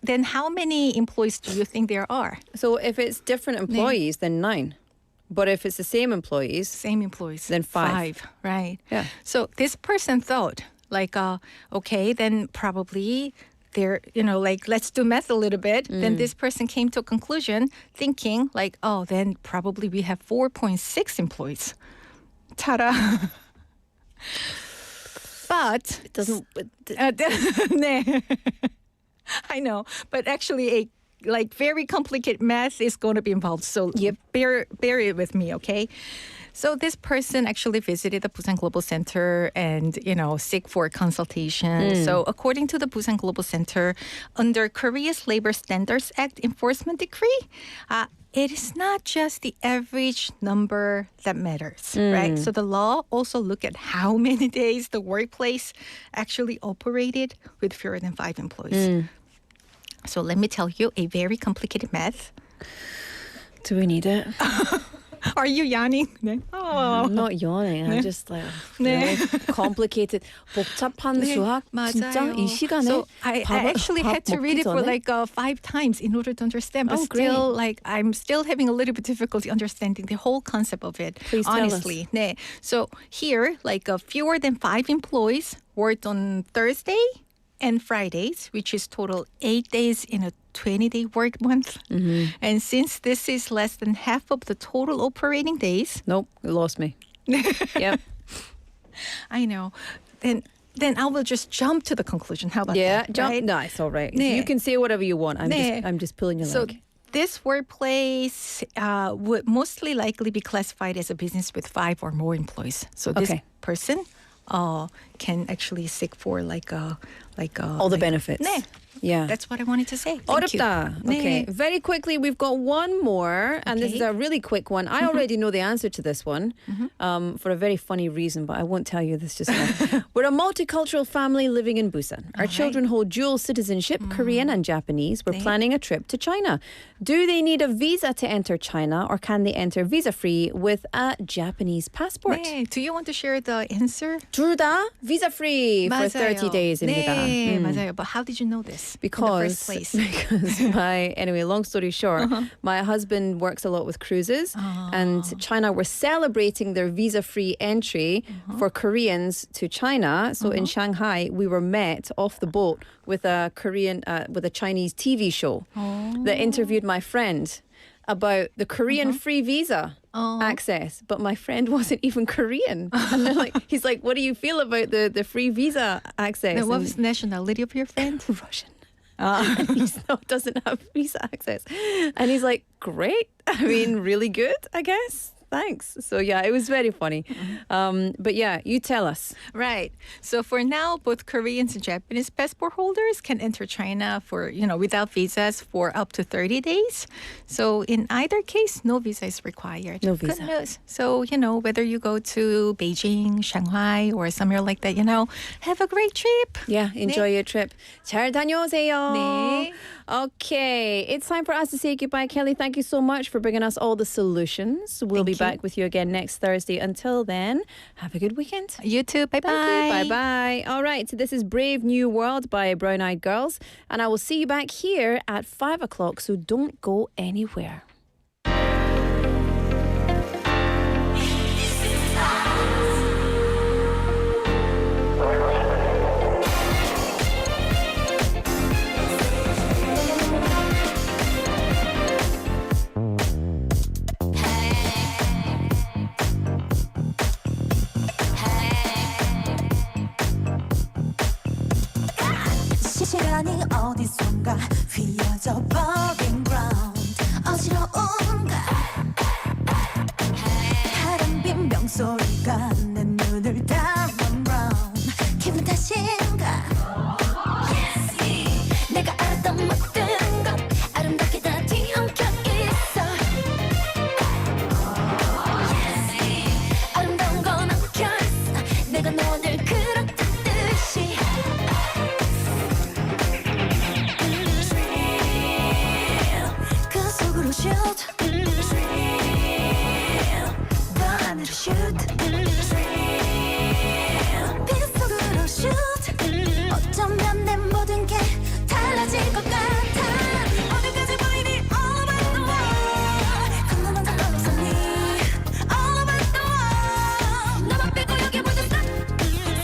Then how many employees do you think there are? So if it's different employees, then 9. But if it's the same employees, then 5. Right. Yeah. So this person thought, like, okay, then probably they're, let's do math a little bit. Then this person came to a conclusion thinking, like, oh, then probably we have 4.6 employees. Ta-da. But it doesn't. 네. I know, but actually a very complicated math is going to be involved. So bear it with me, okay? So this person actually visited the Busan Global Center and, seek for consultation. So according to the Busan Global Center, under Korea's Labor Standards Act enforcement decree, it is not just the average number that matters, right? So the law also look at how many days the workplace actually operated with fewer than 5 employees. So let me tell you a very complicated math. Do we need it? Are you yawning? 네. I'm not yawning. I'm just like really complicated. 복잡한 수학 진짜 이 시간에 So I actually had to read it for like 5 times in order to understand. But still, I'm still having a little bit difficulty understanding the whole concept of it. Please honestly. tell us. 네. So here, fewer than 5 employees worked on Thursday and Fridays, which is total 8 days in a 20-day work month. And since this is less than half of the total operating days. Nope, you lost me. Yep. I know. Then I will just jump to the conclusion. How about Yeah, that? jump. Right? No, it's all right. 네. You can say whatever you want. I'm just pulling your So leg. this workplace would mostly likely be classified as a business with 5 or more employees. So this Okay. person can actually seek for All the benefits. 네. Yeah. That's what I wanted to say. Thank you. 어렵다. 네. Okay. Very quickly, we've got one more, and this is Okay. a really quick one. I already know the answer to this one for a very funny reason, but I won't tell you this just now. We're a multicultural family living in Busan. Our children hold dual citizenship, Korean and Japanese. We're 네. planning a trip to China. Do they need a visa to enter China, or can they enter visa-free with a Japanese passport? 네. Do you want to share the answer? 둘 다 visa-free for 맞아요. 30 days입니다. 네, 맞아요. But how did you know this? In the Because first place. anyway, long story short, my husband works a lot with cruises, and China were celebrating their visa-free entry for Koreans to China. So in Shanghai, we were met off the boat with a Chinese TV show that interviewed my friend about the Korean free visa access, but my friend wasn't even Korean. And he's like, what do you feel about the free visa access? Now, what And- was the nationality of your friend? Russian. And he still doesn't have visa access. And he's like, great. I mean, really good, I guess. Thanks. So yeah, it was very funny. But yeah, you tell us. Right. So for now, both Koreans and Japanese passport holders can enter China for, without visas for up to 30 days. So in either case, no visa is required. No visa. Good news. So, whether you go to Beijing, Shanghai, or somewhere like that, have a great trip. Yeah, enjoy 네. your trip. 잘 다녀오세요. 네. Okay, it's time for us to say goodbye. Kelly, thank you so much for bringing us all the solutions. We'll be back with you again next Thursday. Until then, have a good weekend. You too. Bye-bye. Bye-bye. All right, so this is Brave New World by Brown Eyed Girls. And I will see you back here at 5 o'clock, so don't go anywhere. 시간이 어디선가 휘어져 버린 ground 어지러운가 바람빈 명소리가 내 눈을 담은 round 기분 탓인가 내가 알았던 모든 것 아름답게 다 뒤엉켜 있어 아름다운 건 엉켜 있어 내가 너와 늘 그렇듯이 그 속으로 shoot 더 안으로 shoot 빛 속으로 shoot 어쩌면 내 모든 게 달라질 것 같아 어디까지 보이니 all about the world 궁금한 건 없었니 all about the world 너만 빼고 여기 모두 stop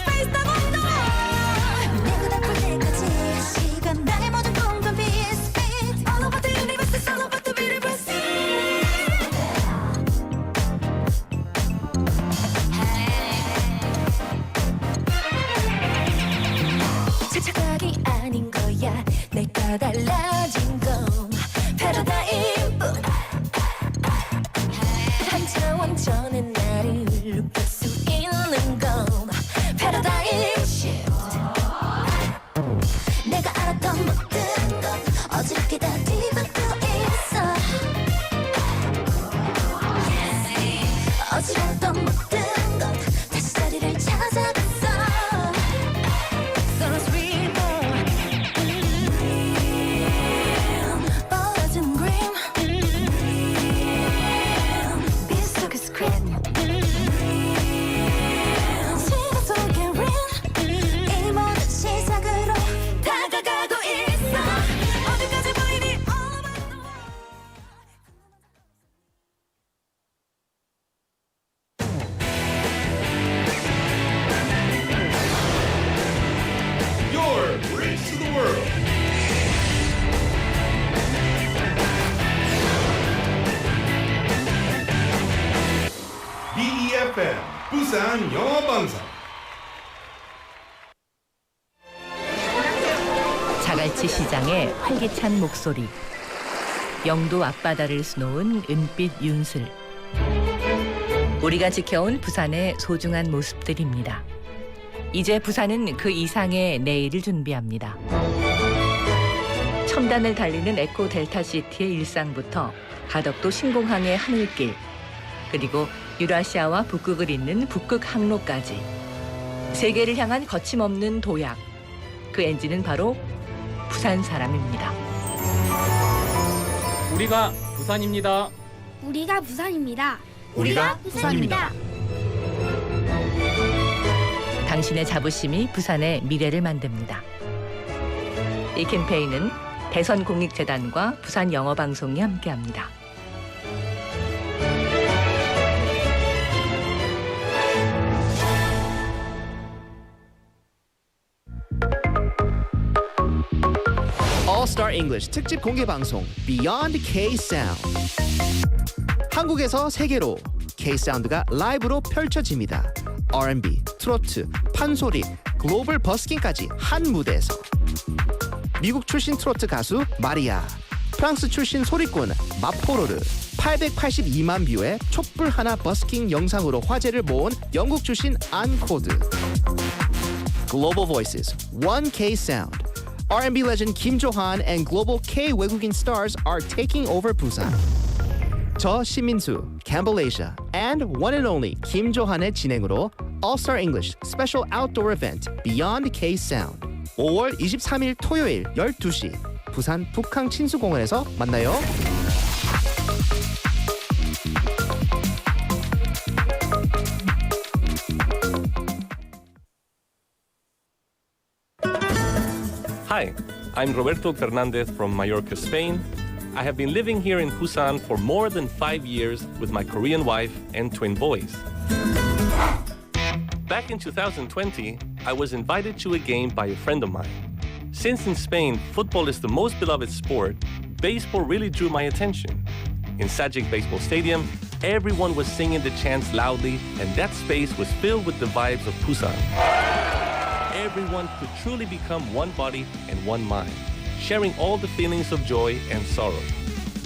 space up on the wall 내가 닿을 때까지 시간 나의 모든 공간 be speed all over the universe it's all about the beautiful sea 착각이 아닌 거야 내가 달라진 건 패러다임뿐 한 차원 전에 나를 느낄 수 있는 건 패러다임 shift 내가 알았던 모든 건 어지럽게 다 뒤바뀌고 있어 어지러웠던 모든 건 다시 자리를 찾아갔어 Gonna sweep 벌어진 grim 빛 속의 screen 시간 속의 ring 이 모든 시작으로 다가가고 있어 어디까지 보이니 all about the world BEFM 부산 영어방송. 자갈치 시장의 활기찬 목소리, 영도 앞바다를 수놓은 은빛 윤슬, 우리가 지켜온 부산의 소중한 모습들입니다. 이제 부산은 그 이상의 내일을 준비합니다. 첨단을 달리는 에코 델타시티의 일상부터 가덕도 신공항의 하늘길, 그리고 유라시아와 북극을 잇는 북극 항로까지 세계를 향한 거침없는 도약, 그 엔진은 바로 부산 사람입니다. 우리가 부산입니다. 우리가 부산입니다. 우리가 부산입니다. 당신의 자부심이 부산의 미래를 만듭니다. 이 캠페인은 대선공익재단과 부산영어방송이 함께합니다. All-Star English 특집 공개 방송 Beyond K-Sound. 한국에서 세계로 K-사운드가 라이브로 펼쳐집니다. R&B, 트로트, 판소리, 글로벌 버스킹까지 한 무대에서. 미국 출신 트로트 가수 마리아, 프랑스 출신 소리꾼 마포로르, 882만 뷰의 촛불 하나 버스킹 영상으로 화제를 모은 영국 출신 안코드. Global Voices, One K-Sound. R&B legend Kim Jo-han and global K 외국인 stars are taking over Busan. 저 신민수, Campbell Asia, and one and only Kim Jo-han의 진행으로 All-Star English Special Outdoor Event Beyond K-Sound 5월 23일 토요일 12시 부산 북항 친수공원에서 만나요. Hi, I'm Roberto Fernandez from Mallorca, Spain. I have been living here in Busan for more than 5 years with my Korean wife and twin boys. Back in 2020, I was invited to a game by a friend of mine. Since in Spain, football is the most beloved sport, baseball really drew my attention. In Sajic Baseball Stadium, everyone was singing the chants loudly, and that space was filled with the vibes of Busan. Everyone could truly become one body and one mind, sharing all the feelings of joy and sorrow.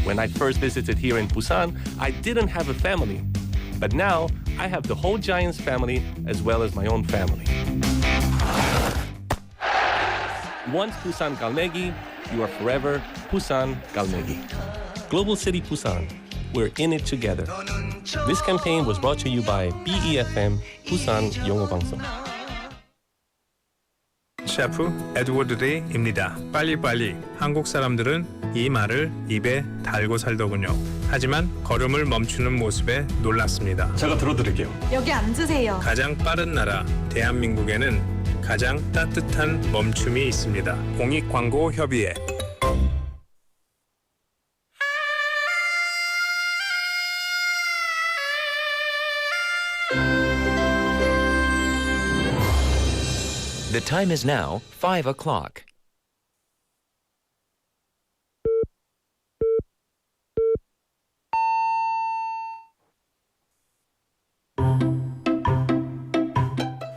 When I first visited here in Busan, I didn't have a family. But now, I have the whole Giants family as well as my own family. Once Busan Galmegi, you are forever Busan Galmegi. Global City Busan, we're in it together. This campaign was brought to you by BEFM, Busan 영어방송. 셰프 에드워드 데이입니다. 빨리빨리 한국 사람들은 이 말을 입에 달고 살더군요. 하지만 걸음을 멈추는 모습에 놀랐습니다. 제가 들어드릴게요. 여기 앉으세요. 가장 빠른 나라 대한민국에는 가장 따뜻한 멈춤이 있습니다. 공익광고협의회. The time is now 5 o'clock.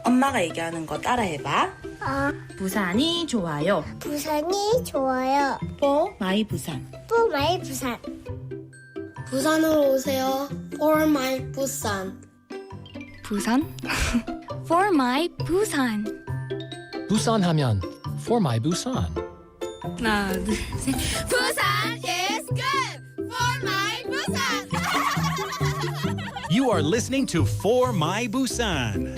엄마가 얘기하는 거 따라해봐. 부산이 좋아요. 부산이 좋아요. For my 부산. For my 부산. 부산으로 오세요. For my 부산. 부산? For my 부산. 부산 하면 For my Busan. 하나, 둘, 셋. 부산 is good. For my 부산. You are listening to For My Busan.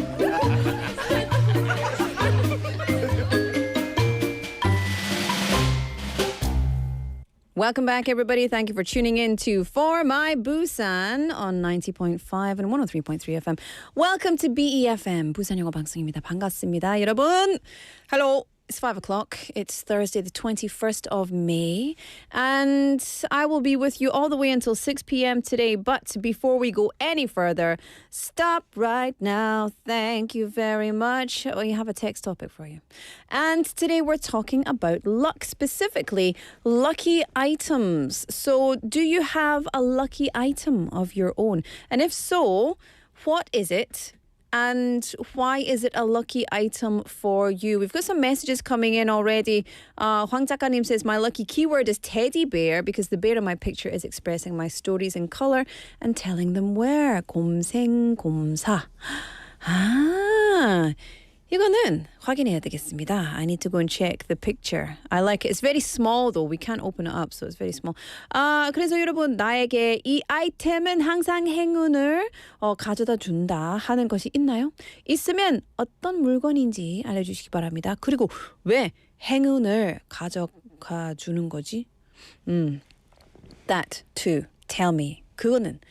Welcome back, everybody. Thank you for tuning in to For My Busan on 90.5 and 103.3 FM. Welcome to BEFM, 부산영어방송입니다. 반갑습니다, 여러분. Hello. It's 5 o'clock. It's Thursday, the 21st of May. And I will be with you all the way until 6 p.m. today. But before we go any further, stop right now. Thank you very much. We have a text topic for you. And today we're talking about luck, specifically lucky items. So do you have a lucky item of your own? And if so, What is it? And why is it a lucky item for you? We've got some messages coming in already. Hwang 작가님 says, my lucky keyword is teddy bear because the bear in my picture is expressing my stories in color and telling them where. 곰생곰사. 아, 이거는 확인해야 되겠습니다. I need to go and check the picture. I like it. It's very small though. We can't open it up, so it's very small. 그래서 여러분 나에게 이 아이템은 항상 행운을 가져다 준다 하는 것이 있나요? 있으면 어떤 물건인지 알려주시기 바랍니다. 그리고 왜 행운을 가져가 주는 거지? That too. Tell me. 그거는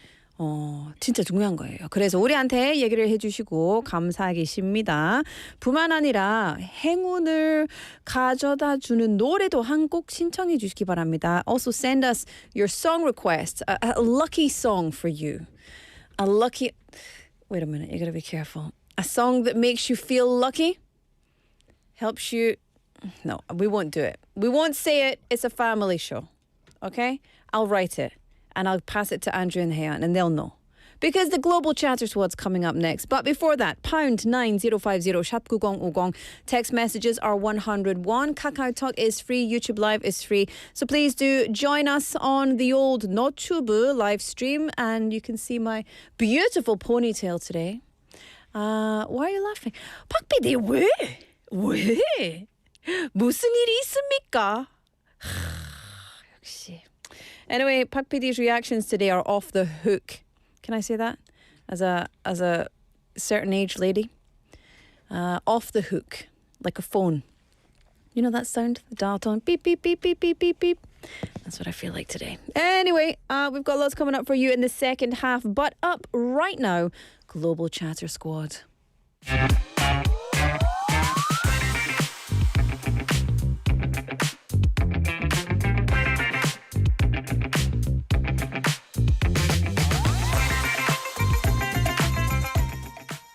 진짜 중요한 거예요. 그래서 우리한테 얘기를 해주시고 감사하겠습니다. 뿐만 아니라 행운을 가져다 주는 노래도 한 곡 신청해 주시기 바랍니다. Also send us your song requests. A lucky song for you. A lucky... Wait a minute, you gotta be careful. A song that makes you feel lucky? Helps you... No, we won't do it. We won't say it. It's a family show. Okay? I'll write it. And I'll pass it to Andrew and Heian, and they'll know. Because the Global Chatter Squad's coming up next. But before that, pound 9050, 샵 9050. Text messages are 101. Kakao Talk is free. YouTube Live is free. So please do join us on the old Notubu live stream. And you can see my beautiful ponytail today. Why are you laughing? 박PD, 왜? 왜? 무슨 일이 있습니까? 역시. Anyway, Pak PD's reactions today are off the hook. Can I say that? As a certain age lady. Off the hook. Like a phone. You know that sound? The dial tone. Beep, beep, beep, beep, beep, beep, beep. That's what I feel like today. Anyway, we've got lots coming up for you in the second half. But up right now, Global Chatter Squad.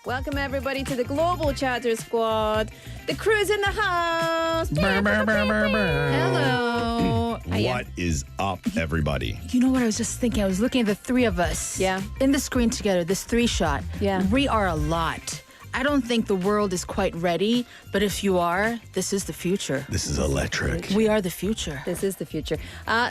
Welcome everybody to the Global Chatter Squad. The crew's in the house. Hello. What is up, everybody? You know what I was just thinking? I was looking at the three of us. Yeah. In the screen together, this three shot. Yeah. We are a lot. I don't think the world is quite ready, but if you are, this is the future. This is electric. We are the future. This is the future.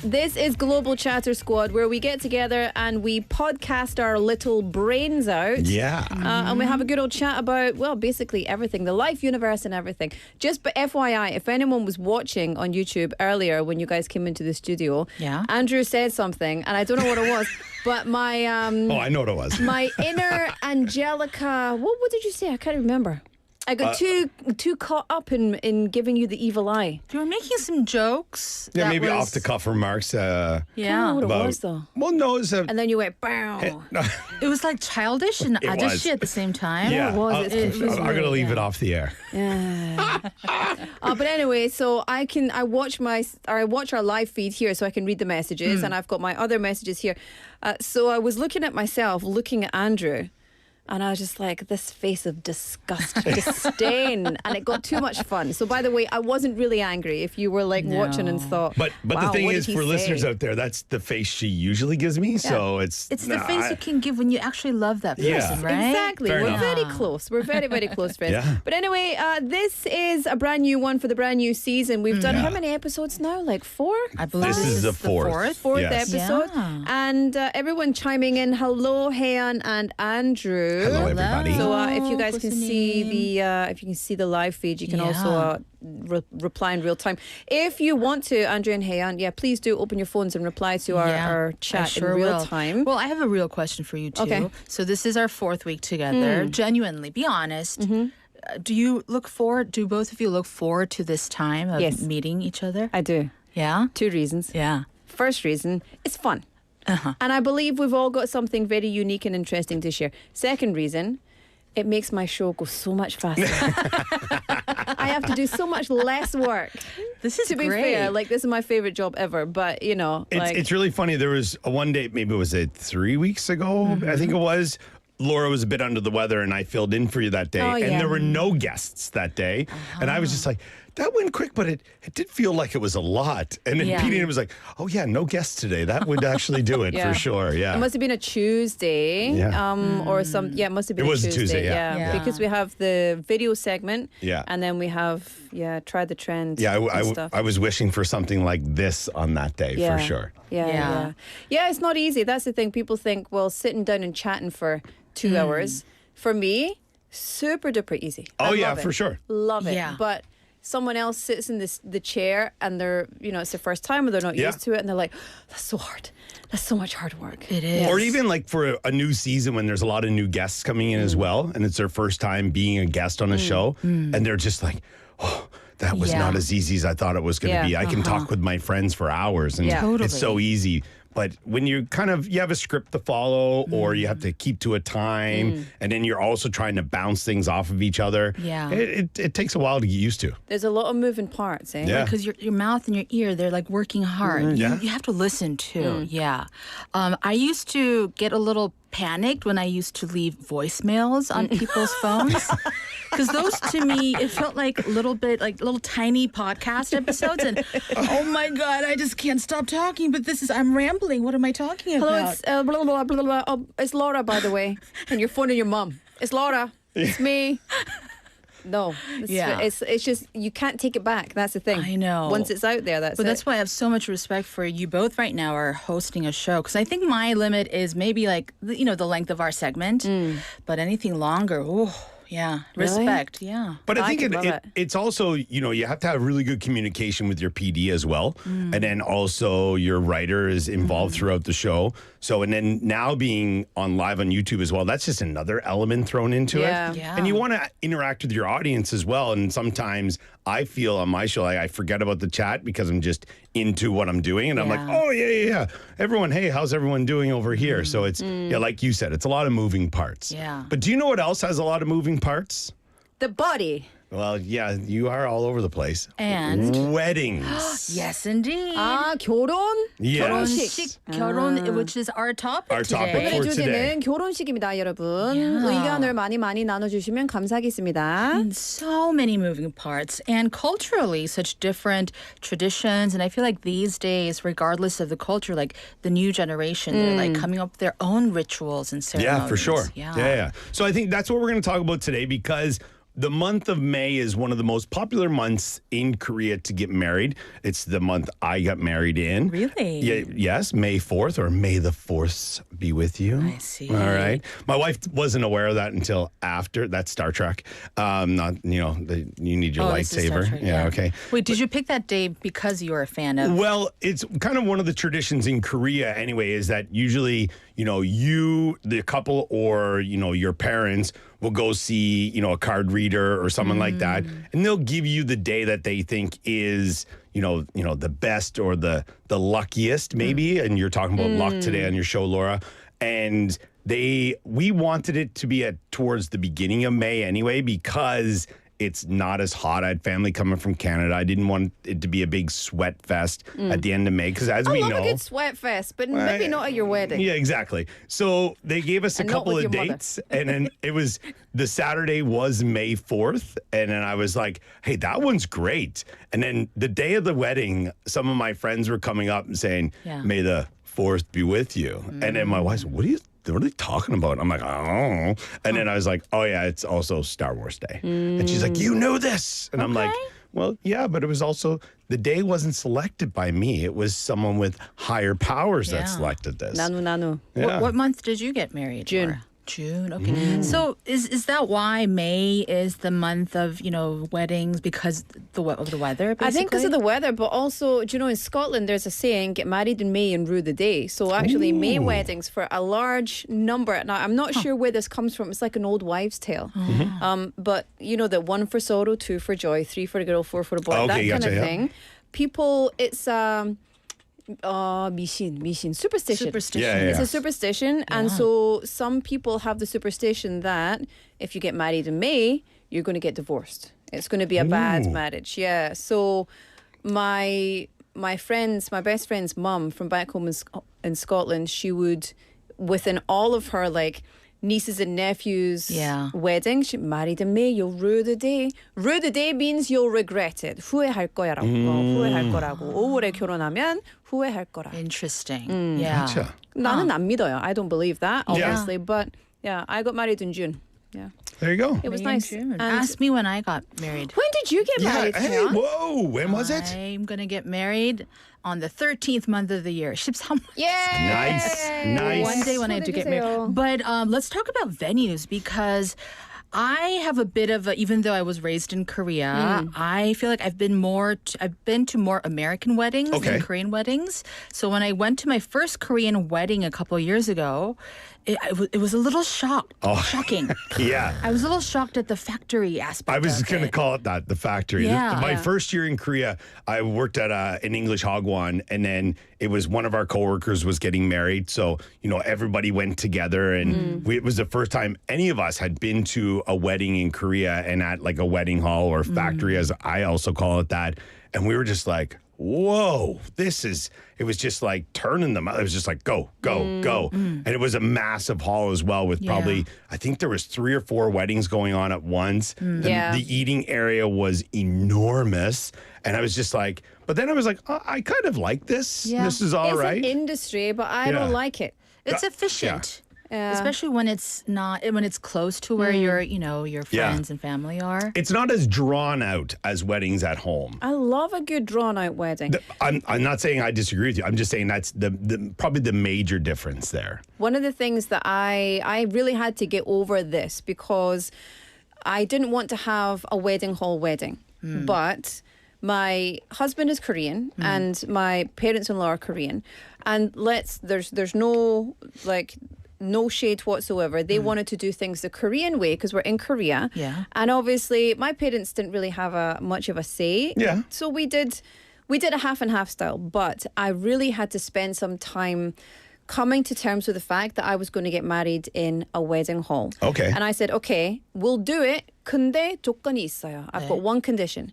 This is Global Chatter Squad, where we get together and we podcast our little brains out. Yeah. And we have a good old chat about, well, basically everything, the life, universe, and everything. Just but FYI, if anyone was watching on YouTube earlier when you guys came into the studio, Andrew said something, and I don't know what it was, but my... oh, I know what it was. My inner Angelica... What did you say? I can't remember. I got too caught up in giving you the evil eye. You were making some jokes. Yeah, maybe off the cuff remarks. I don't know what it was, though. Well, no, it's and then you went, bow. It was like childish and ajashi at the same time. Yeah, it was. I'm going to leave it off the air. Yeah. But anyway, so I watch our live feed here, so I can read the messages, and I've got my other messages here. So I was looking at myself, looking at Andrew. And I was just like, this face of disgust, disdain. And it got too much fun. So, by the way, I wasn't really angry if you were like watching and thought, But wow, the thing what is, did he for say? listeners out there, that's the face she usually gives me. So it's the face you can give when you actually love that person, right? Exactly. Fair We're enough. very close. We're very, very close friends. Yeah. But anyway, this is a brand new one for the brand new season. We've done how many episodes now? Like 4? I believe This is the fourth. Fourth Yes. episode. Yeah. And everyone chiming in. Hello, Heian and Andrew. Hello, everybody. So if you guys can see the live feed, you can also reply in real time. If you want to, Andrew and Heian, please do open your phones and reply to our chat in real time. Well, I have a real question for you too. Okay. So this is our 4th week together. Genuinely, be honest. Do both of you look forward to this time of meeting each other? I do. Yeah? 2 reasons. Yeah. First reason, it's fun. And I believe we've all got something very unique and interesting to share. Second reason, it makes my show go so much faster. I have to do so much less work. This is to be great. fair, like this is my favorite job ever. But you know, It's really funny. There was one day, maybe was it 3 weeks ago? I think it was. Laura was a bit under the weather, and I filled in for you that day. Oh, and yeah. there were no guests that day. And I was just like, that went quick, but it did feel like it was a lot. And then Petey was like, oh yeah, no guests today. That would actually do it for sure. Yeah. It must have been a Tuesday. Or some, it must have been It was a Tuesday, yeah. Because we have the video segment. Yeah. And then we have, try the trend. Yeah, stuff. I was wishing for something like this on that day for sure. Yeah, it's not easy. That's the thing. People think, well, sitting down and chatting for 2 hours. For me, super duper easy. Oh, I yeah, love it. for sure. Love it. Yeah. But someone else sits in the chair and they're, it's their first time or they're not used to it and they're like, that's so hard. That's so much hard work. It is. Or even like for a new season when there's a lot of new guests coming in as well, and it's their first time being a guest on a show, and they're just like, oh, that was not as easy as I thought it was going to be. I can talk with my friends for hours, and it's so easy. But when you you have a script to follow or you have to keep to a time and then you're also trying to bounce things off of each other, it takes a while to get used to. There's a lot of moving parts, eh? Yeah. Because your mouth and your ear, they're like working hard. You have to listen too. I used to get a little panicked when I used to leave voicemails on people's phones. Because those, to me, it felt like little tiny podcast episodes. And oh my God, I just can't stop talking. But I'm rambling. What am I talking about? Hello, it's blah, blah, blah, blah. Oh, it's Laura, by the way. And you're phoning your mom. It's Laura. It's me. No. It's just, you can't take it back. That's the thing. I know. Once it's out there, that's it. But that's why I have so much respect for you both right now are hosting a show. Because I think my limit is maybe like, the length of our segment. But anything longer, respect. Yeah. But I think it's also, you have to have really good communication with your PD as well. And then also your writer is involved throughout the show. So, and then now being live on YouTube as well, that's just another element thrown into it. Yeah. And you want to interact with your audience as well. And sometimes I feel on my show, like I forget about the chat because I'm just into what I'm doing. And I'm like, oh, yeah. Everyone, hey, how's everyone doing over here? So it's, like you said, it's a lot of moving parts. Yeah. But do you know what else has a lot of moving parts? The body. Well, yeah, you are all over the place. And? Weddings. Yes, indeed. 결혼? Yes. 결혼, which is our topic Our today. topic for today. 주제는 결혼식입니다, 여러분. 의견을 많이 나눠주시면 감사하겠습니다. And so many moving parts and culturally such different traditions. And I feel like these days, regardless of the culture, like the new generation, they're like coming up with their own rituals and ceremonies. Yeah, for sure. Yeah. So I think that's what we're going to talk about today because the month of May is one of the most popular months in Korea to get married. It's the month I got married in. Really? Yeah, yes, May 4th or May the 4th be with you. I see. All right. My wife wasn't aware of that until after. That's Star Trek. Not, you need your this is Star lightsaber. Trek, Yeah, okay. Wait, did you pick that day because you were a fan of? Well, it's kind of one of the traditions in Korea anyway, is that usually, you, the couple, or, your parents will go see, a card reader or someone like that. And they'll give you the day that they think is, the best or the luckiest maybe. And you're talking about luck today on your show, Laura. And we wanted it to be towards the beginning of May anyway, because it's not as hot. I had family coming from Canada. I didn't want it to be a big sweat fest at the end of May because as we know... I love a good sweat fest, but maybe not at your wedding. Yeah, exactly. So they gave us a couple of dates and then the Saturday was May 4th. And then I was like, hey, that one's great. And then the day of the wedding, some of my friends were coming up and saying, May the 4th be with you. And then my wife said, what are they talking about? I'm like, I don't know. And then I was like, oh, yeah, it's also Star Wars Day. And she's like, you knew this. And I'm like, well, yeah, but it was also, the day wasn't selected by me. It was someone with higher powers that selected this. Nanu. Yeah. What month did you get married? June. Laura? June. Okay. So is that why May is the month of, weddings because of the weather, basically? I think because of the weather, but also, in Scotland, there's a saying, get married in May and rue the day. So actually, May weddings for a large number. Now, I'm not sure where this comes from. It's like an old wives' tale. But, the 1 for sorrow, 2 for joy, 3 for the girl, 4 for the boy, that kind of thing. People, it's... 미신, superstition. Yeah. It's a superstition, and so some people have the superstition that if you get married in May, you're going to get divorced. It's going to be a bad marriage. Yeah. So my best friend's mum from back home in Scotland, she would, within all of her nieces and nephews' wedding. 말이 든 me, you'll rue the day. Rue the day means you'll regret it. 후회할 거야라고. 후회할 거라고. 5월에 결혼하면 후회할 거라. Interesting. Yeah. Gotcha. 나는 안 믿어요. I don't believe that, obviously. But yeah, I got married in June. Yeah. There you go. It was May nice. and June. And Ask me when I got married. when did you get married, Hey, Sean? whoa, when was it? I'm going to get married on the 13th month of the year. 13번. Nice. One day when I do get married. But let's talk about venues because I have a bit of a, even though I was raised in Korea, I feel like I've been to more American weddings than Korean weddings. So when I went to my first Korean wedding a couple years ago, it was a little shocking. Yeah. I was a little shocked at the factory aspect. I was of going to it. call it that, the factory. Yeah. My first year in Korea, I worked at an English hagwon, and then it was one of our coworkers was getting married. So, everybody went together, and it was the first time any of us had been to a wedding in Korea and at like a wedding hall or factory, as I also call it that. And we were just like, whoa, it was just like turning them. It was just like, go. And it was a massive hall as well with probably, I think there was 3 or 4 weddings going on at once. The eating area was enormous. And I was just like, but then I was like, oh, I kind of like this. Yeah. This is all right. It's an industry, but I don't like it. It's efficient. Especially when it's close to where your friends and family are. It's not as drawn out as weddings at home. I love a good drawn out wedding. I'm not saying I disagree with you. I'm just saying that's probably the major difference there. One of the things that I really had to get over this because I didn't want to have a wedding hall wedding, but my husband is Korean and my parents-in-law are Korean, and there's no shade whatsoever. They wanted to do things the Korean way because we're in Korea. Yeah. And obviously my parents didn't really have much of a say. Yeah. So we did a half and half style, but I really had to spend some time coming to terms with the fact that I was going to get married in a wedding hall. Okay. And I said, okay, we'll do it. 근데 조건이 있어요. I've got one condition.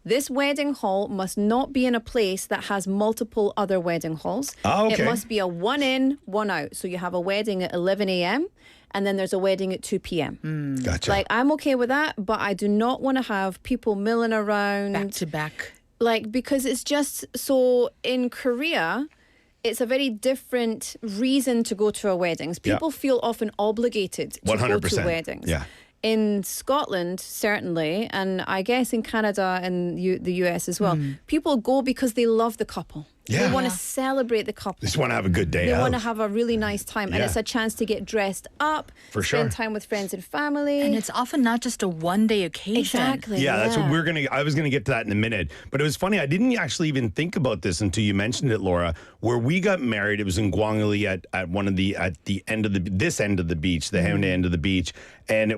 This wedding hall must not be in a place that has multiple other wedding halls. Okay. It must be a one in, one out. So you have a wedding at 11 a.m. and then there's a wedding at 2 p.m. Gotcha. Like, I'm okay with that, but I do not want to have people milling around. Back to back. Because it's just so in Korea, it's a very different reason to go to a wedding. People feel often obligated to 100%. go to weddings. Yeah. In Scotland, certainly, and I guess in Canada and the US as well, people go because they love the couple. Yeah. They want to celebrate the couple. Just want to have a good day They out. want to have a really nice time. And Yeah. it's a chance to get dressed up, For spend sure. time with friends and family. And it's often not just a one-day occasion. Exactly. Yeah, that's what I was gonna get to that in a minute. But it was funny, I didn't actually even think about this until you mentioned it, Laura. Where we got married, it was in Gwangli at the end of this end of the beach, the Haeundae end of the beach, and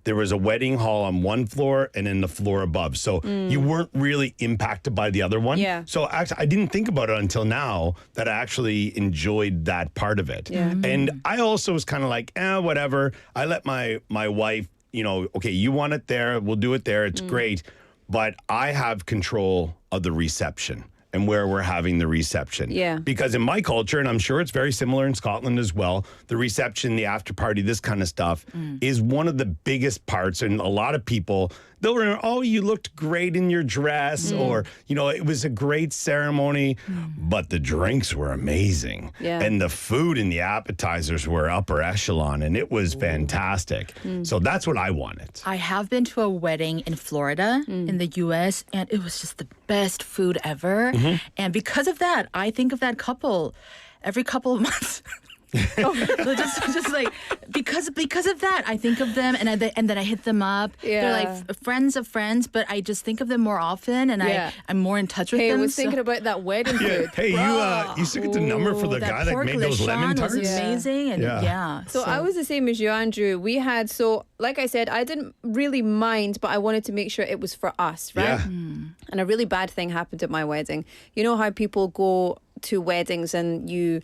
there was a wedding hall on one floor and then the floor above. So you weren't really impacted by the other one. Yeah. So actually, I didn't think about it until now that I actually enjoyed that part of it. Yeah. And I also was kind of like, whatever. I let my wife, okay, you want it there, we'll do it there. It's great. But I have control of the reception and where we're having the reception. Yeah. Because in my culture, and I'm sure it's very similar in Scotland as well, the reception, the after party, this kind of stuff is one of the biggest parts. And a lot of people, they'll remember, oh, you looked great in your dress, or, it was a great ceremony, but the drinks were amazing. Yeah. And the food and the appetizers were upper echelon, and it was fantastic. So that's what I wanted. I have been to a wedding in Florida in the U.S. and it was just the best food ever. And because of that, I think of that couple every couple of months. just like because of that, I think of them and then I hit them up. Yeah. They're like friends of friends, but I just think of them more often, and I'm more in touch with them. I was thinking about that wedding food. Hey, you still get the number for the guy that made those lemon tarts? Was amazing, and So I was the same as you, Andrew. We had, like I said, I didn't really mind, but I wanted to make sure it was for us, right? Yeah. And a really bad thing happened at my wedding. You know how people go to weddings and you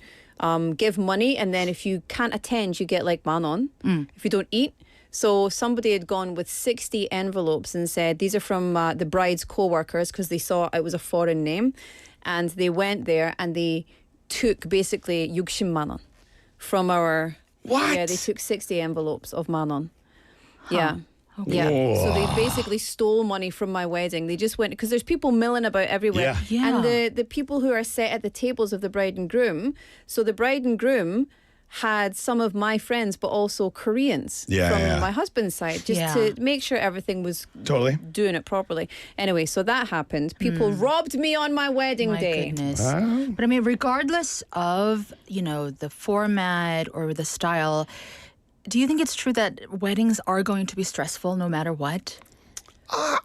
give money, and then if you can't attend, you get like manon if you don't eat. So somebody had gone with 60 envelopes and said, these are from the bride's co-workers, because they saw it was a foreign name. And they went there and they took basically 60만 원 from our What? Yeah, they took 60 envelopes of manon. Yeah. Yeah, Whoa. so they basically stole money from my wedding. They just went, because there's people milling about everywhere. Yeah. And the people who are set at the tables of the bride and groom, so the bride and groom had some of my friends, but also Koreans from my husband's side, just to make sure everything was totally doing it properly. Anyway, so that happened. People robbed me on my wedding day. Goodness. But I mean, regardless of, the format or the style, do you think it's true that weddings are going to be stressful no matter what?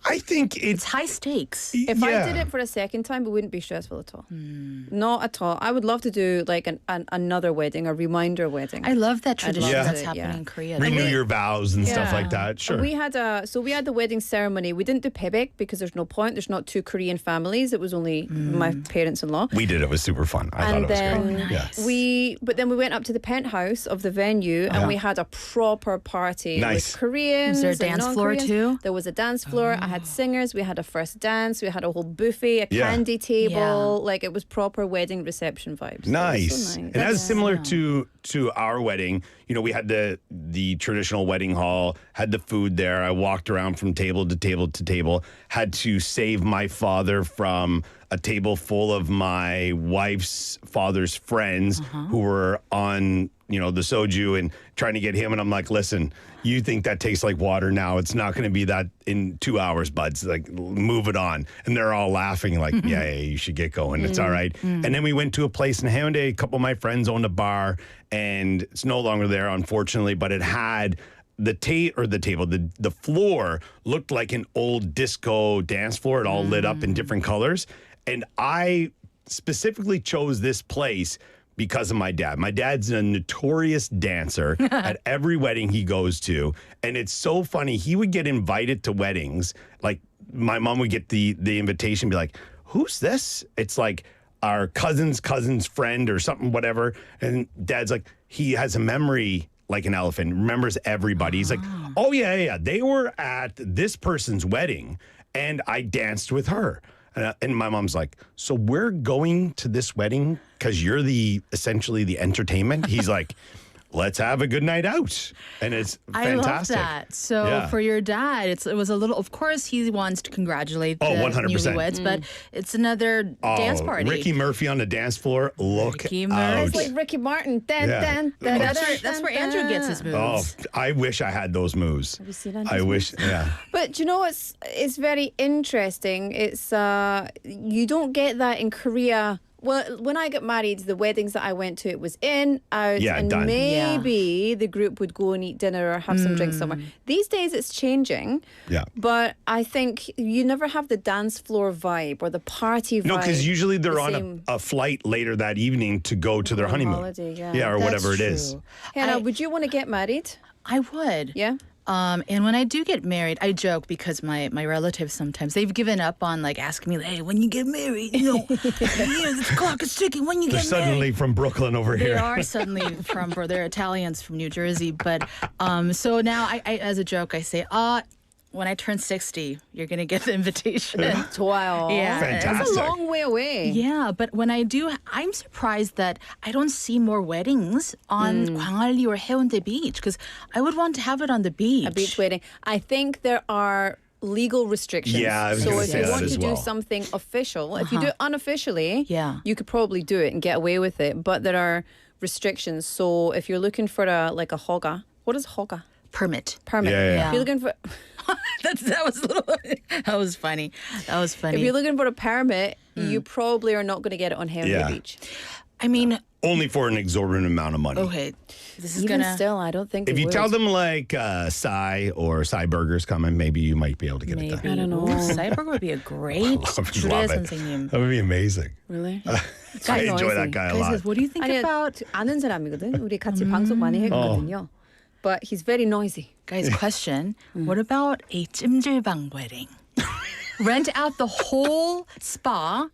I think it's high stakes. If I did it for a second time, it wouldn't be stressful at all. Not at all. I would love to do like another wedding, a reminder wedding. I love that tradition that's to, happening in Korea. Renew your vows and stuff like that. Sure. We had the wedding ceremony. We didn't do pebek because there's no point. There's not two Korean families. It was only my parents-in-law. We did. It was super fun. I thought it was great. Yes. But then we went up to the penthouse of the venue and we had a proper party with Koreans. Was there a dance floor too? There was a dance floor. I had singers. We had a first dance. We had a whole buffet, a candy table. Like it was proper wedding reception vibes. Nice. So nice. And that's similar to our wedding. We had the traditional wedding hall, had the food there. I walked around from table to table to table, had to save my father from a table full of my wife's father's friends who were on, the soju and trying to get him. And I'm like, listen, you think that tastes like water now. It's not going to be that in 2 hours, buds. Like, move it on. And they're all laughing like, yeah, you should get going. It's all right. And then we went to a place in Hyundai. A couple of my friends owned a bar, and it's no longer there, unfortunately, but it had the floor looked like an old disco dance floor. It all lit up in different colors. And I specifically chose this place because of my dad. My dad's a notorious dancer at every wedding he goes to. And it's so funny. He would get invited to weddings. Like, my mom would get the invitation, be like, who's this? It's like our cousin's friend or something, whatever. And dad's like, he has a memory like an elephant, remembers everybody. He's like, oh, yeah. They were at this person's wedding, and I danced with her. And my mom's like, so we're going to this wedding because you're essentially the entertainment? He's like, let's have a good night out. And it's fantastic. I love that. So for your dad, it was a little, of course, he wants to congratulate the 100%. newlyweds, but it's another dance party. Ricky Murphy on the dance floor. Look out. It's like Ricky Martin. That's where Andrew gets his moves. Oh, I wish I had those moves. Have you seen that? I wish, yeah. But it's very interesting. It's you don't get that in Korea. Well, when I got married, the weddings that I went to, it was in, out, and done. maybe the group would go and eat dinner or have some drinks somewhere. These days, it's changing. Yeah. But I think you never have the dance floor vibe or the party vibe. No, because usually they're on a flight later that evening to go to their honeymoon. Holiday, yeah, or That's whatever it true. is. Hannah, would you want to get married? I would. Yeah. And when I do get married, I joke because my relatives sometimes, they've given up on like asking me, hey, when you get married, the clock is ticking, when you They're get married. suddenly from Brooklyn over here. They are suddenly they're Italians from New Jersey. But so now I as a joke, I say, when I turn 60, you're going to get the invitation. Wow. Yeah. Fantastic. It's a long way away. Yeah, but when I do, I'm surprised that I don't see more weddings on Gwangalli or Haeundae Beach, because I would want to have it on the beach. A beach wedding. I think there are legal restrictions. Yeah, I was so gonna if say you that want as to do well. something official, if you do it unofficially, you could probably do it and get away with it. But there are restrictions. So if you're looking for a hoga, what is hoga? Permit. If you're looking for that was funny. If you're looking for a permit, you probably are not going to to get it on Haeundae Beach. I mean, only for an exorbitant amount of money. Okay, this is Even gonna. still, I don't think. If they you would. tell them like Psy or Psy Burger's coming, maybe you might be able to get it done. I don't know. Cyborg would be a great Love it. 선생님. That would be amazing. Really? I enjoy that guy a lot. What do you think about? 아는 사람이거든. 우리 같이 방송 많이 했거든요. But he's very noisy. Guys, question. What about a 찜질방 wedding? Rent out the whole spa,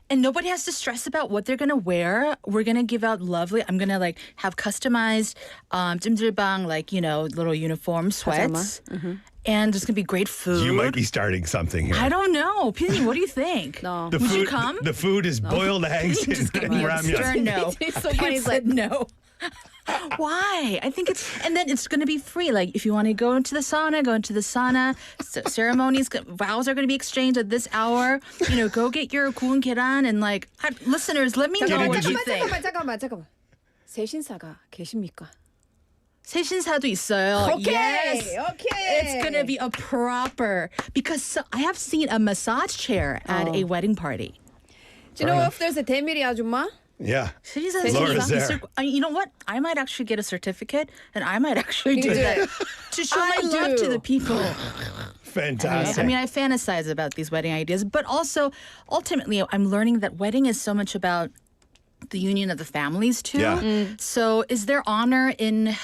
and nobody has to stress about what they're going to wear. We're going to give out I'm going to have customized 찜질방, little uniform sweats. And there's going to be great food. You might be starting something here. I don't know. Pini, what do you think? No. The Would food, you come? The food is boiled eggs and Stern no. It's so funny. He's like, no. Why? I think and then it's going to be free. Like if you want to go into the sauna, go into the sauna. Ceremonies, vows are going to be exchanged at this hour. Go get your 구운 계란 and like, listeners, let me know what you think. 잠깐만. 세신사가 계십니까? 세신사도 있어요. Okay, yes. okay. It's going to be a proper, because I have seen a massage chair at a wedding party. Do you know if there's a 대미리 아줌마? Yeah. Laura's there. You know what? I might actually get a certificate and I might actually do that to show my love to the people. Fantastic. I mean, I fantasize about these wedding ideas, but also ultimately I'm learning that wedding is so much about the union of the families too. Yeah. So is there honor in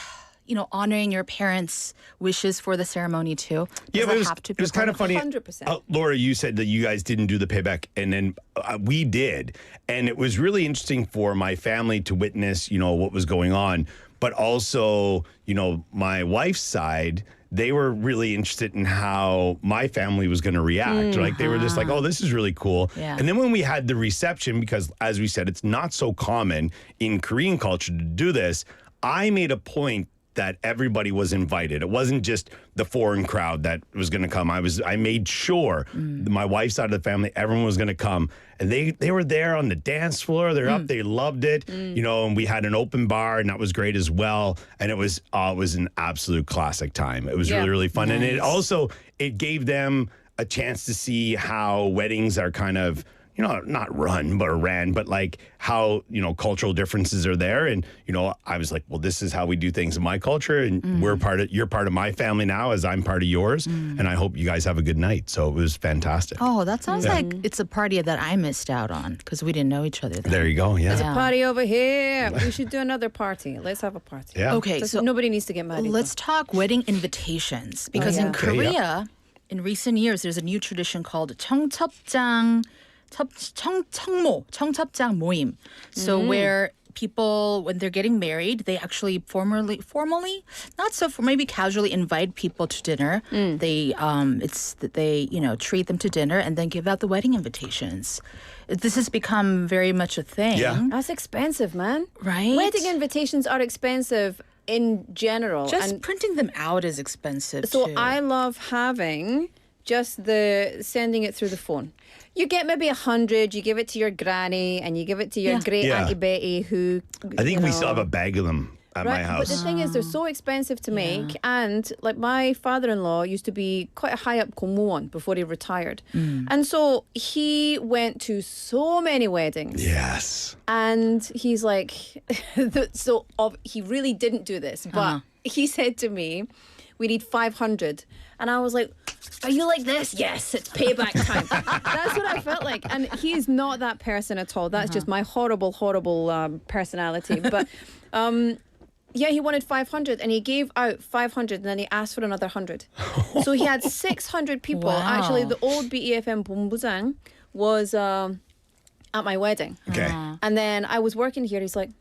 honoring your parents' wishes for the ceremony too? Yeah, Does but that it was kind of funny. 100%. Laura, you said that you guys didn't do the payback, and then we did. And it was really interesting for my family to witness, what was going on. But also, my wife's side, they were really interested in how my family was going to react. Like they were just like, oh, this is really cool. Yeah. And then when we had the reception, because as we said, it's not so common in Korean culture to do this, I made a point that everybody was invited. It wasn't just the foreign crowd that was going to come. I made sure my wife's side of the family, everyone was going to come. And they were there on the dance floor. They're up. They loved it. And we had an open bar, and that was great as well. And it was an absolute classic time. It was really, really fun. Nice. And it gave them a chance to see how weddings are kind of, not run, but ran, but like how, cultural differences are there. And, I was like, well, this is how we do things in my culture. And you're part of my family now as I'm part of yours. And I hope you guys have a good night. So it was fantastic. Oh, that sounds like it's a party that I missed out on because we didn't know each other then. There you go. Yeah. There's a party over here. We should do another party. Let's have a party. Yeah. Okay. So nobody needs to get mad. Let's talk wedding invitations because in Korea, in recent years, there's a new tradition called 청첩장 모임. So where people, when they're getting married, they actually formally, maybe casually invite people to dinner. They treat them to dinner and then give out the wedding invitations. This has become very much a thing. Yeah. That's expensive, man. Right? Wedding invitations are expensive in general. Just printing them out is expensive So too. I love having just sending it through the phone. You get maybe 100, you give it to your granny, and you give it to your great Auntie Betty who... I think we still have a bag of them at my house. But the thing is, they're so expensive to make. And like my father-in-law used to be quite a high-up 공무원 before he retired. And so he went to so many weddings. Yes. And he's like... he really didn't do this. But he said to me, we need 500. And I was like, are you like this? Yes, it's payback time. That's what I felt like. And he's not that person at all. That's just my horrible, horrible personality. But he wanted 500 and he gave out 500 and then he asked for another 100. So he had 600 people. Wow. Actually, the old BEFM Busan was at my wedding. Okay. And then I was working here. He's like,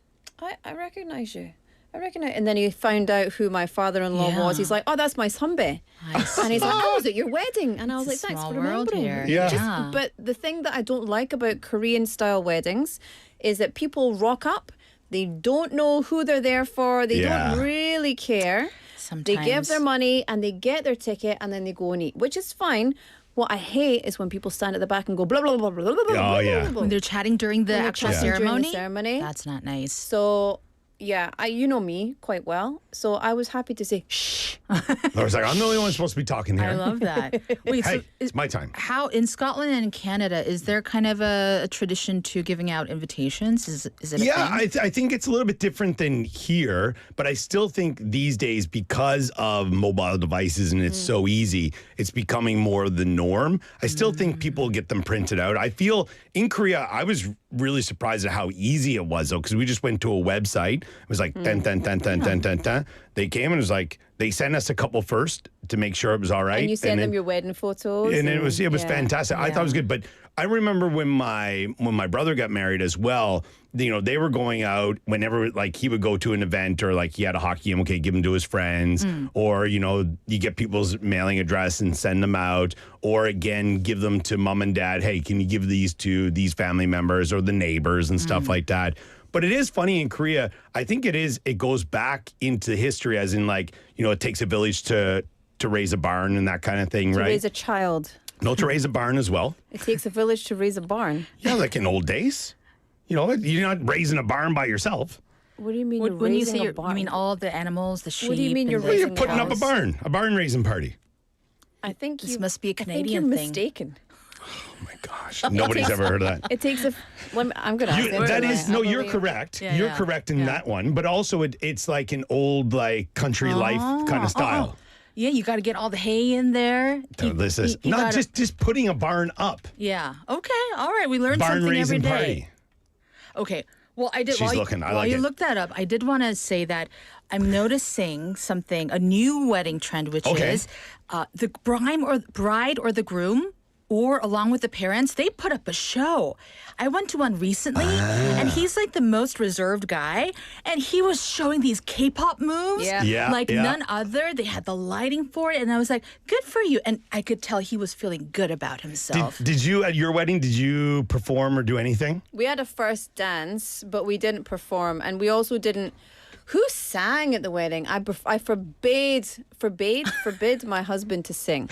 I recognize you. And then he found out who my father-in-law was. He's like, oh, that's my 선배. And he's like, I was at your wedding. And I was like, thanks for remembering. Yeah. But the thing that I don't like about Korean-style weddings is that people rock up. They don't know who they're there for. They don't really care. Sometimes. They give their money and they get their ticket and then they go and eat, which is fine. What I hate is when people stand at the back and go blah, blah, blah, blah, blah, blah, blah, yeah. blah, blah. When they're chatting during the actual ceremony? That's not nice. So... yeah, you know me quite well, so I was happy to say, shh. I was like, I'm the only one supposed to be talking here. I love that. Wait, hey, so it's my time. How, in Scotland and Canada, is there kind of a tradition to giving out invitations? Is it a thing? I think it's a little bit different than here, but I still think these days, because of mobile devices and it's so easy, it's becoming more the norm. I still think people get them printed out. I feel in Korea, I was really surprised at how easy it was, though, because we just went to a website. It was like, dun, dun, dun, dun, dun, dun, dun. They came and it was like, they sent us a couple first to make sure it was all right. And you sent them your wedding photos. And it was fantastic. I thought it was good. But I remember when my brother got married as well, they were going out whenever, like, he would go to an event or like he had a hockey game, okay, give them to his friends. Or, you get people's mailing address and send them out. Or again, give them to mom and dad. Hey, can you give these to these family members or the neighbors and stuff like that? But it is funny in Korea. I think it goes back into history as in like, it takes a village to raise a barn and that kind of thing, To right? raise a child. No, to raise a barn as well. It takes a village to raise a barn. Yeah, like in old days. You're not raising a barn by yourself. What do you mean When you say a barn? you mean all the animals, the sheep? What do you mean you're Well, raising you're putting up cows? a barn raising party. I think This must be a I think Canadian you're thing. mistaken. Gosh, nobody's ever heard of that. It takes a. I'm going to ask him. That is I you're believe. correct. Yeah, you're yeah. correct in that one, but also it's like an old like country life kind of style. Yeah, you got to get all the hay in there. No, this is you not gotta- just putting a barn up. Yeah. Okay. All right. We learned Barn something every raising day. party. Okay. Well, I did. She's while you- looking. I while like you it. looked that up, I did want to say that I'm noticing something, a new wedding trend, which Okay. is the bride or the groom, or along with the parents, they put up a show. I went to one recently, and he's like the most reserved guy, and he was showing these K-pop moves, like none other. They had the lighting for it, and I was like, "Good for you!" And I could tell he was feeling good about himself. Did you at your wedding? Did you perform or do anything? We had a first dance, but we didn't perform, and we also didn't. Who sang at the wedding? I forbid my husband to sing,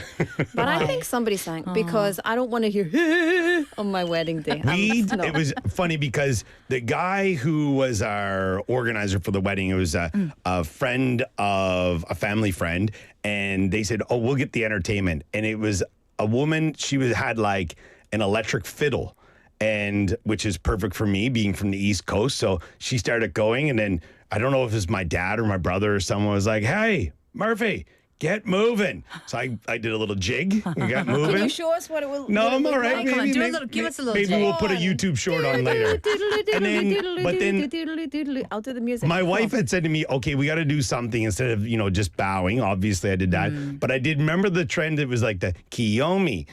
but I think somebody sang because I don't want to hear on my wedding day. It was funny because the guy who was our organizer for the wedding, it was a friend of a family friend, and they said, "Oh, we'll get the entertainment," and it was a woman. She had like an electric fiddle, and which is perfect for me being from the East Coast. So she started going, and then I don't know if it was my dad or my brother or someone was like, "Hey, Murphy, get moving." So I did a little jig and got moving. Can you show us what it will? No, what it I'm will all right. look like? Give us a little. Maybe we'll put a YouTube short on later. But then I'll do the music. my wife had said to me, "Okay, we got to do something instead of just bowing." Obviously, I did that, but I did remember the trend. It was like the Kiyomi.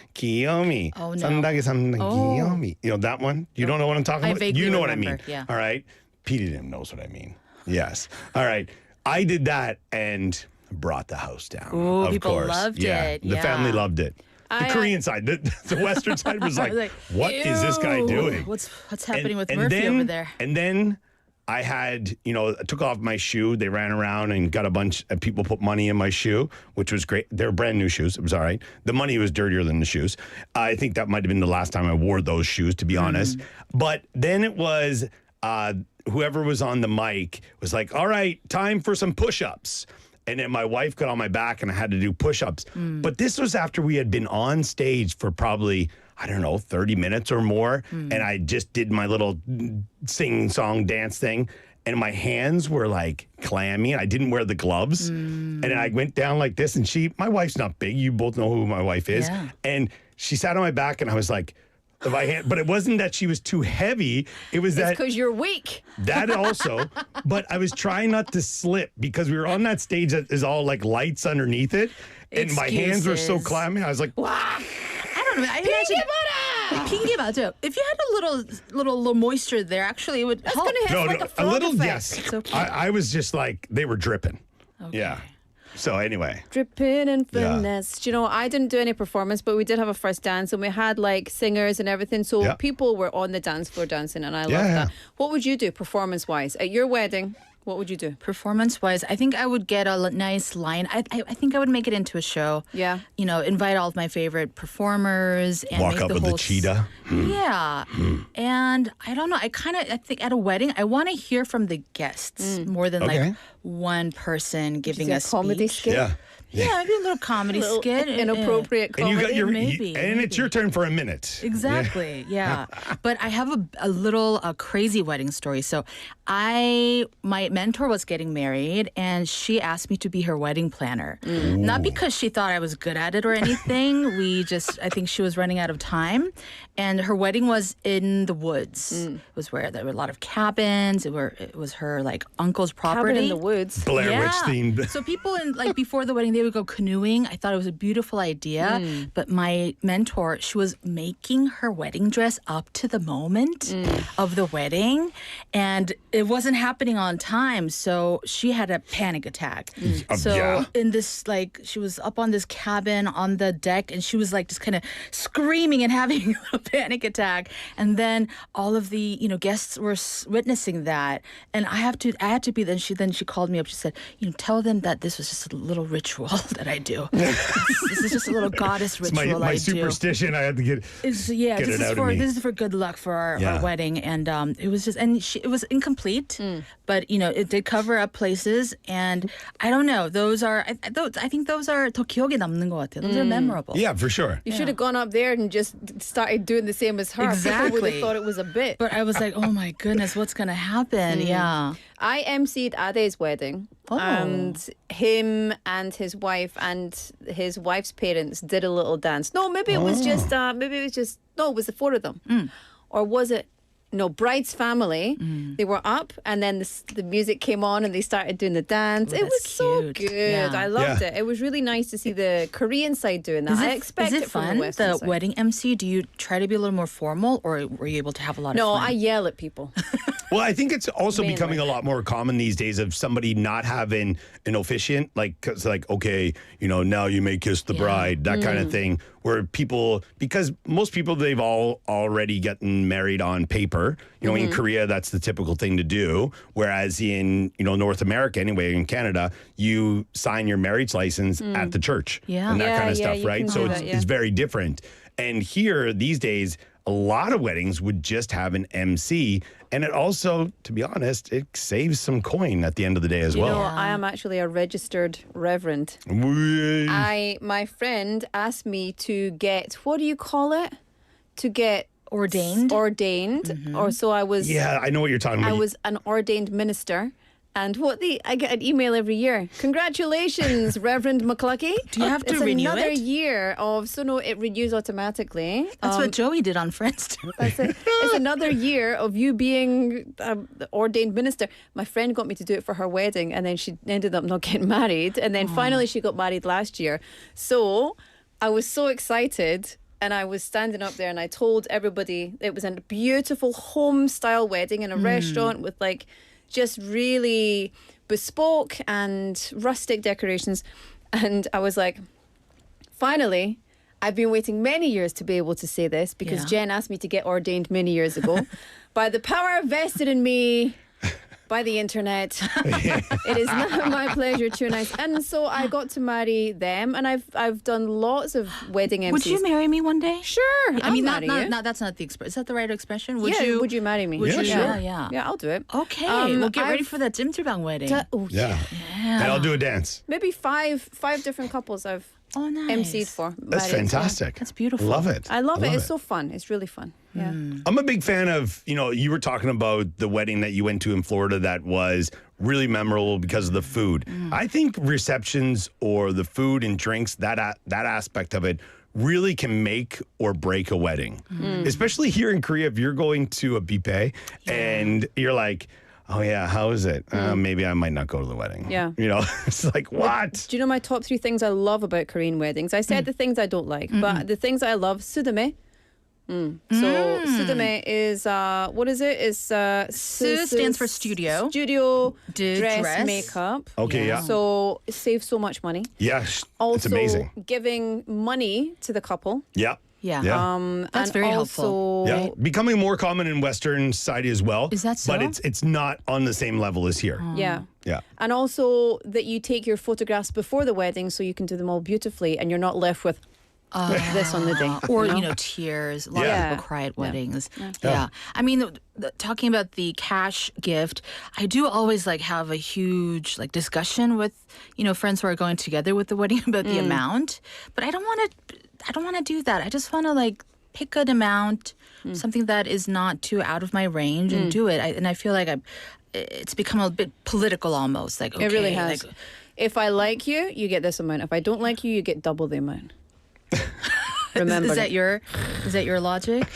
Oh, no. Samdagi, samdagi, Oh. Kiyomi. That one. You don't know what I'm talking I about. vaguely You know what I remember, mean. yeah. All right. Peter knows what I mean. Yes. All right. I did that and brought the house down. Ooh, of people course. loved yeah. it. The family loved it. The Korean side, the Western side was like, "What is this guy Ew. doing? What's happening with and Murphy then, over there?" And then I had, I took off my shoe. They ran around and got a bunch of people put money in my shoe, which was great. They were brand new shoes. It was all right. The money was dirtier than the shoes. I think that might have been the last time I wore those shoes, to be honest. But then it was whoever was on the mic was like, "All right, time for some push-ups." And then my wife got on my back and I had to do push-ups. But this was after we had been on stage for probably, 30 minutes or more. And I just did my little sing song dance thing. And my hands were like clammy. I didn't wear the gloves. And I went down like this. And my wife's not big. You both know who my wife is. Yeah. And she sat on my back and I was like, but it wasn't that she was too heavy. It was that because you're weak. that also, but I was trying not to slip because we were on that stage that is all like lights underneath it. And my hands were so Excuses. clammy. I was like, I don't know. I imagine. 핑계 맞아요. If you had a little moisture there, actually it would help. a little, yes. It's okay. I was just like, they were dripping. Yeah. So anyway. Dripping and Yeah. finesse. Do you know, I didn't do any performance, but we did have a first dance and we had like singers and everything. So Yeah. people were on the dance floor dancing and I loved Yeah. that. What would you do performance wise at your wedding? What would you do? Performance-wise, I think I would get a nice line. I think I would make it into a show. Yeah. Invite all of my favorite performers and Walk make up the with whole the cheetah. Yeah. And I don't know. I think at a wedding, I want to hear from the guests more than Okay. like one person giving a a comedy speech. skit? Yeah. Yeah, maybe a little comedy Little skit. inappropriate And you got comedy. your, maybe, and it's your turn for a minute. Exactly. Yeah. But I have a little crazy wedding story. So my mentor was getting married and she asked me to be her wedding planner. Not because she thought I was good at it or anything. I think she was running out of time. And her wedding was in the woods. It was where there were a lot of cabins. It was her like uncle's property. Cabin in the woods. Blair Witch Yeah. themed. So people before the wedding, they would go canoeing. I thought it was a beautiful idea. But my mentor, she was making her wedding dress up to the moment of the wedding. And it wasn't happening on time. So she had a panic attack. So in this, like, she was up on this cabin on the deck and she was like just kind of screaming and having a panic attack. And then all of the, guests were witnessing that. And I had to be, then she called me up. She said, tell them that this was just a little ritual that I do. This is just a little goddess ritual it's my I do. superstition. I had to get This is for good luck for our wedding. And it was just, it was incomplete, but it did cover up places. And I don't know, I think those are 더 기억에 남는 것 같아요. Those are memorable. Yeah, for sure. You should have gone up there and just started doing the same as her. Exactly. People would have thought it was a bit. But I was like, oh my goodness, what's going to happen? Yeah. I emceed Ade's wedding. And him and his wife and his wife's parents did a little dance. No, maybe it was just, no, it was the four of them. Or was it? No, bride's family, they were up and then the music came on and they started doing the dance. It was so good. Yeah. I loved it. It was really nice to see the Korean side doing that. I expect is it it from fun, the Western the side. wedding MC? Do you try to be a little more formal or were you able to have a lot of No, fun? I yell at people. Well, I think it's also Mainly. becoming a lot more common these days of somebody not having an officiant, okay, now you may kiss the bride, that kind of thing, where people, because most people, they've all already gotten married on paper. In Korea, that's the typical thing to do. Whereas in, North America, anyway, in Canada, you sign your marriage license at the church and that kind of stuff, you right? can So do it's, that, yeah. it's very different. And here, these days, a lot of weddings would just have an MC. And it also, to be honest, it saves some coin at the end of the day as well. I am actually a registered reverend. My friend asked me to get, what do you call it? To get ordained. Or so I was. Yeah, I know what you're talking about. I was an ordained minister. And I get an email every year. Congratulations, Reverend McLuckie. Do you have to renew another it? year of, so no, it renews automatically. That's what Joey did on Friends too. That's it. It's another year of you being the ordained minister. My friend got me to do it for her wedding, and then she ended up not getting married. And then finally she got married last year. So I was so excited. And I was standing up there and I told everybody it was a beautiful home-style wedding in a restaurant with just really bespoke and rustic decorations. And I was like, finally, I've been waiting many years to be able to say this because Jen asked me to get ordained many years ago. By the power vested in me by the internet, it is now my pleasure to announce. And so I got to marry them, and I've done lots of wedding MCs. Would you marry me one day? Sure. I mean, I'll marry you. that's not the expression. Is that the right expression? Would you marry me? Would you? Sure. Yeah. Yeah, I'll do it. Okay. Well, get ready for that 찜질방 wedding. Yeah. And I'll do a dance. Maybe five different couples I've MC'd for. That's married. fantastic. That's beautiful. Love it. I love it. It's so fun. It's really fun. Yeah. I'm a big fan of, you were talking about the wedding that you went to in Florida that was really memorable because of the food. I think receptions or the food and drinks, that aspect of it really can make or break a wedding. Especially here in Korea, if you're going to a bipe and you're like, oh yeah, how is it? Maybe I might not go to the wedding. Yeah. It's like, what? Do you know my top 3 things I love about Korean weddings? I said the things I don't like, but the things I love, sudame. So sudame is what is it? Is Su stands for studio. Studio Dress. dress makeup. Okay, yeah. So it saves so much money. Yeah, Also, it's amazing. giving money to the couple. Yeah. Yeah. and That's very helpful. Yeah, becoming more common in Western society as well. Is that so? But it's not on the same level as here. Yeah. Yeah. And also that you take your photographs before the wedding so you can do them all beautifully and you're not left with this on the day. Or, tears. A lot of people cry at weddings. Yeah. I mean, talking about the cash gift, I do always have a huge discussion with, friends who are going together with the wedding about the amount. But I don't want to do that. I just want to pick an amount, something that is not too out of my range and do it. And I feel like it's become a bit political almost. Okay, it really has. If I like you, you get this amount. If I don't like you, you get double the amount. remember. Is that your logic?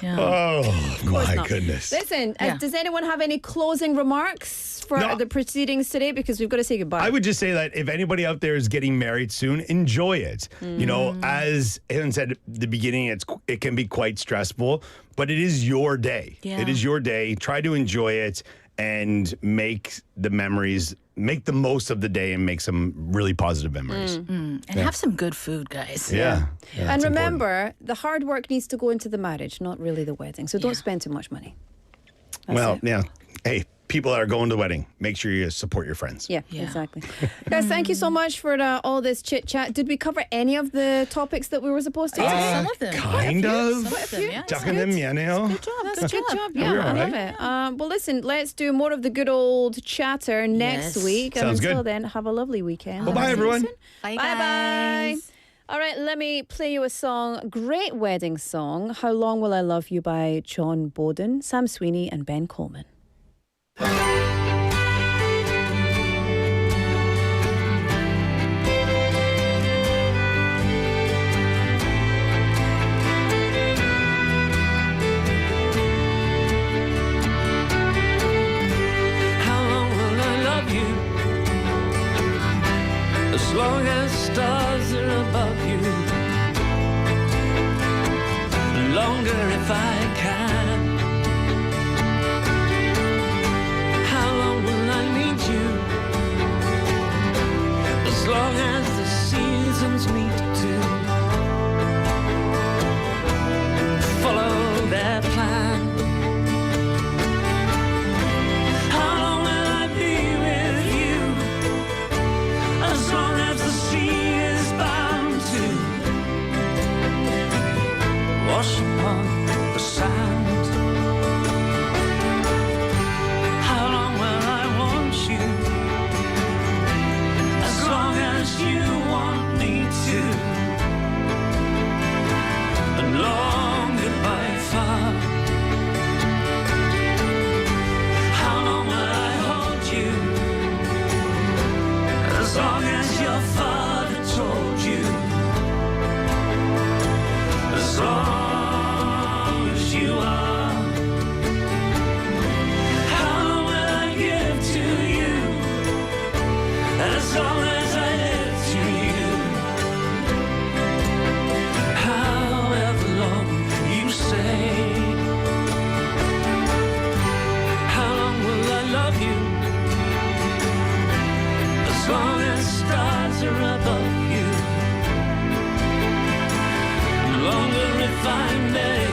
Yeah. Oh, my not. goodness. Listen, Yeah. does anyone have any closing remarks for No. the proceedings today? Because we've got to say goodbye. I would just say that if anybody out there is getting married soon, enjoy it. You know, as Helen said at the beginning, it can be quite stressful, but it is your day. Yeah. It is your day. Try to enjoy it and make the most of the day and make some really positive memories. And have some good food, guys. Yeah. and remember, the hard work needs to go into the marriage, not really the wedding. So don't spend too much money. That's it. Hey, people that are going to the wedding, make sure you support your friends. Yeah, exactly. Guys, thank you so much for all this chit chat. Did we cover any of the topics that we were supposed to? Some of them. Kind of. Some of them, yeah. Talking them, yeah, Neil. Good job. That's good job. We're Yeah, I all love right. it. Well, listen, let's do more of the good old chatter next Yes. week. And Sounds until good. then, have a lovely weekend. Bye-bye, See you everyone. soon. Bye, Bye-bye. guys. All right, let me play you a song, great wedding song, How Long Will I Love You by John Bowden, Sam Sweeney and Ben Coleman. How long will I love you? As long as stars are above you. Longer if I can. How long will I need you? As long as the seasons meet to follow their plan. How long will I be with you? As long as the sea is bound to wash upon the sand. How long will I want you? As long as you want me to. And longer by far. How long will I hold you? As long as your father told you. As long as you are. How long will I give to you? As long as I live to you. However long you say. How long will I love you? As long as stars are above you. Longer if I may.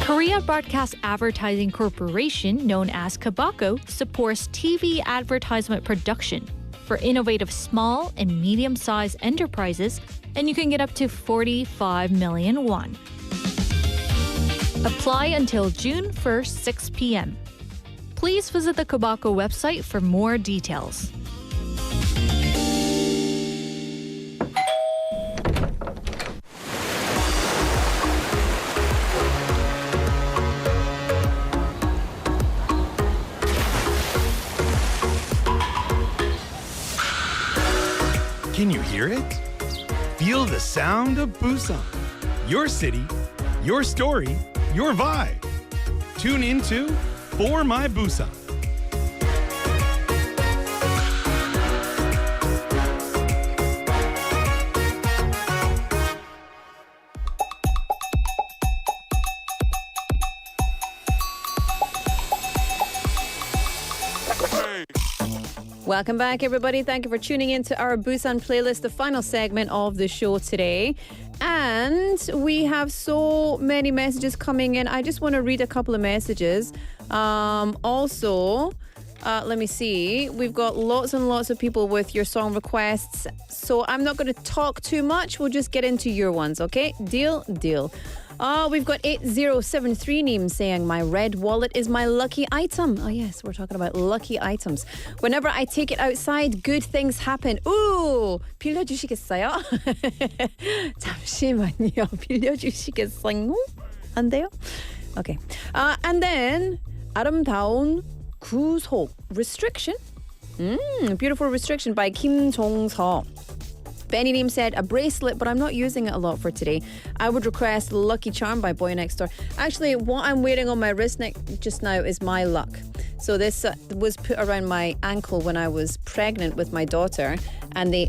Korea Broadcast Advertising Corporation, known as KBACO, supports TV advertisement production for innovative small and medium-sized enterprises, and you can get up to 45 million won. Apply until June 1st, 6 p.m. Please visit the KBACO website for more details. Can you hear it? Feel the sound of Busan. Your city, your story, your vibe. Tune into For My Busan. Welcome back, everybody. Thank you for tuning in to our Busan playlist, the final segment of the show today. And we have so many messages coming in. I just want to read a couple of messages. Let me see. We've got lots and lots of people with your song requests. So I'm not going to talk too much. We'll just get into your ones, okay? Deal? We've got 8073 Neem saying, my red wallet is my lucky item. Oh, yes, we're talking about lucky items. Whenever I take it outside, good things happen. Ooh, 빌려주시겠어요? 잠시만요. 빌려주시겠어요? 안 돼요? Okay. And then, 아름다운 구속. Restriction? Beautiful Restriction by Kim Jong-seo. Benny Neem said, a bracelet, but I'm not using it a lot for today. I would request Lucky Charm by Boy Next Door. Actually, what I'm wearing on my wrist just now is my luck. So this was put around my ankle when I was pregnant with my daughter. And they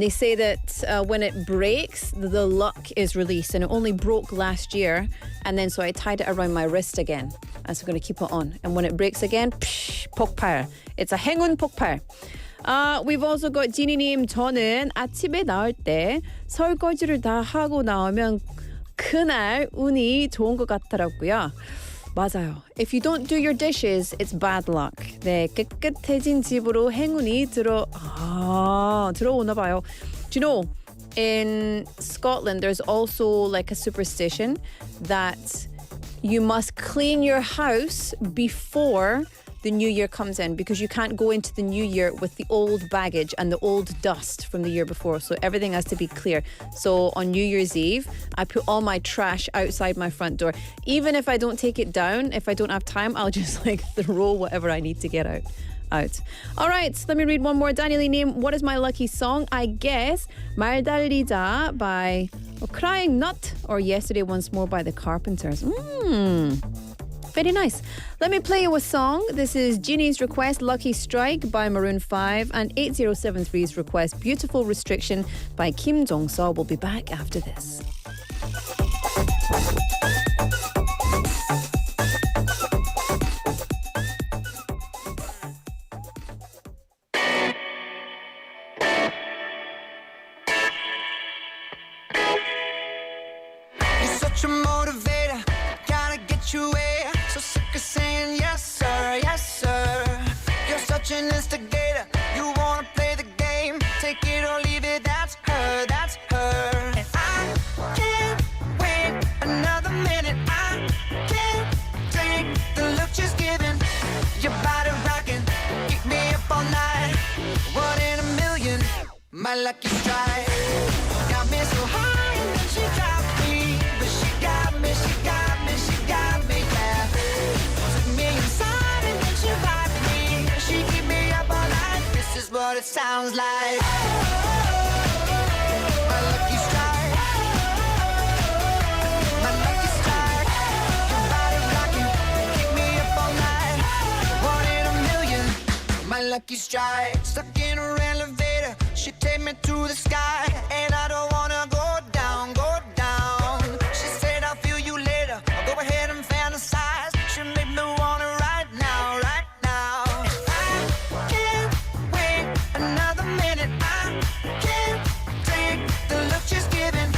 say that when it breaks, the luck is released. And it only broke last year. And then so I tied it around my wrist again. And so I'm going to keep it on. And when it breaks again, 폭발. It's a 행운 폭발. We've also got 지니님, 저는 아침에 나올 때 설거지를 다 하고 나오면 그날 운이 좋은 것 같더라고요. 맞아요. If you don't do your dishes, it's bad luck. 네, 깨끗해진 집으로 행운이 들어오나 봐요. Do you know, in Scotland, there's also like a superstition that you must clean your house before the new year comes in, because you can't go into the new year with the old baggage and the old dust from the year before. So everything has to be clear. So on New Year's Eve, I put all my trash outside my front door. Even if I don't take it down, if I don't have time, I'll just throw whatever I need to get out. All right, let me read one more. Daniel name, what is my lucky song? I guess 말 달리자 by Crying Nut or Yesterday Once More by the Carpenters. Very nice. Let me play you a song. This is Jeannie's request, Lucky Strike by Maroon 5, and 8073's request, Beautiful Restriction by Kim Jong-seo. We'll be back after this. You're such a motivator, gotta get you where. So sick of saying yes sir. You're such an instigator, you wanna play the game. Take it or leave it, that's her. And I can't wait another minute. I can't take the look she's giving. Your body rocking, keep me up all night. 1 in a million, my lucky strike. Got me so high and then she got me. But she got me, yeah. Took me inside and then she rocked me. She keep me up all night. This is what it sounds like. My lucky strike. My lucky strike. Your body rocking, keep me up all night. 1 in a million, my lucky strike. Stuck in her elevator, she take me to the sky, and I don't wanna go down. She said I'll feel you later. I'll go ahead and fantasize. She make me want it right now. And I can't wait another minute. I can't take the look she's giving.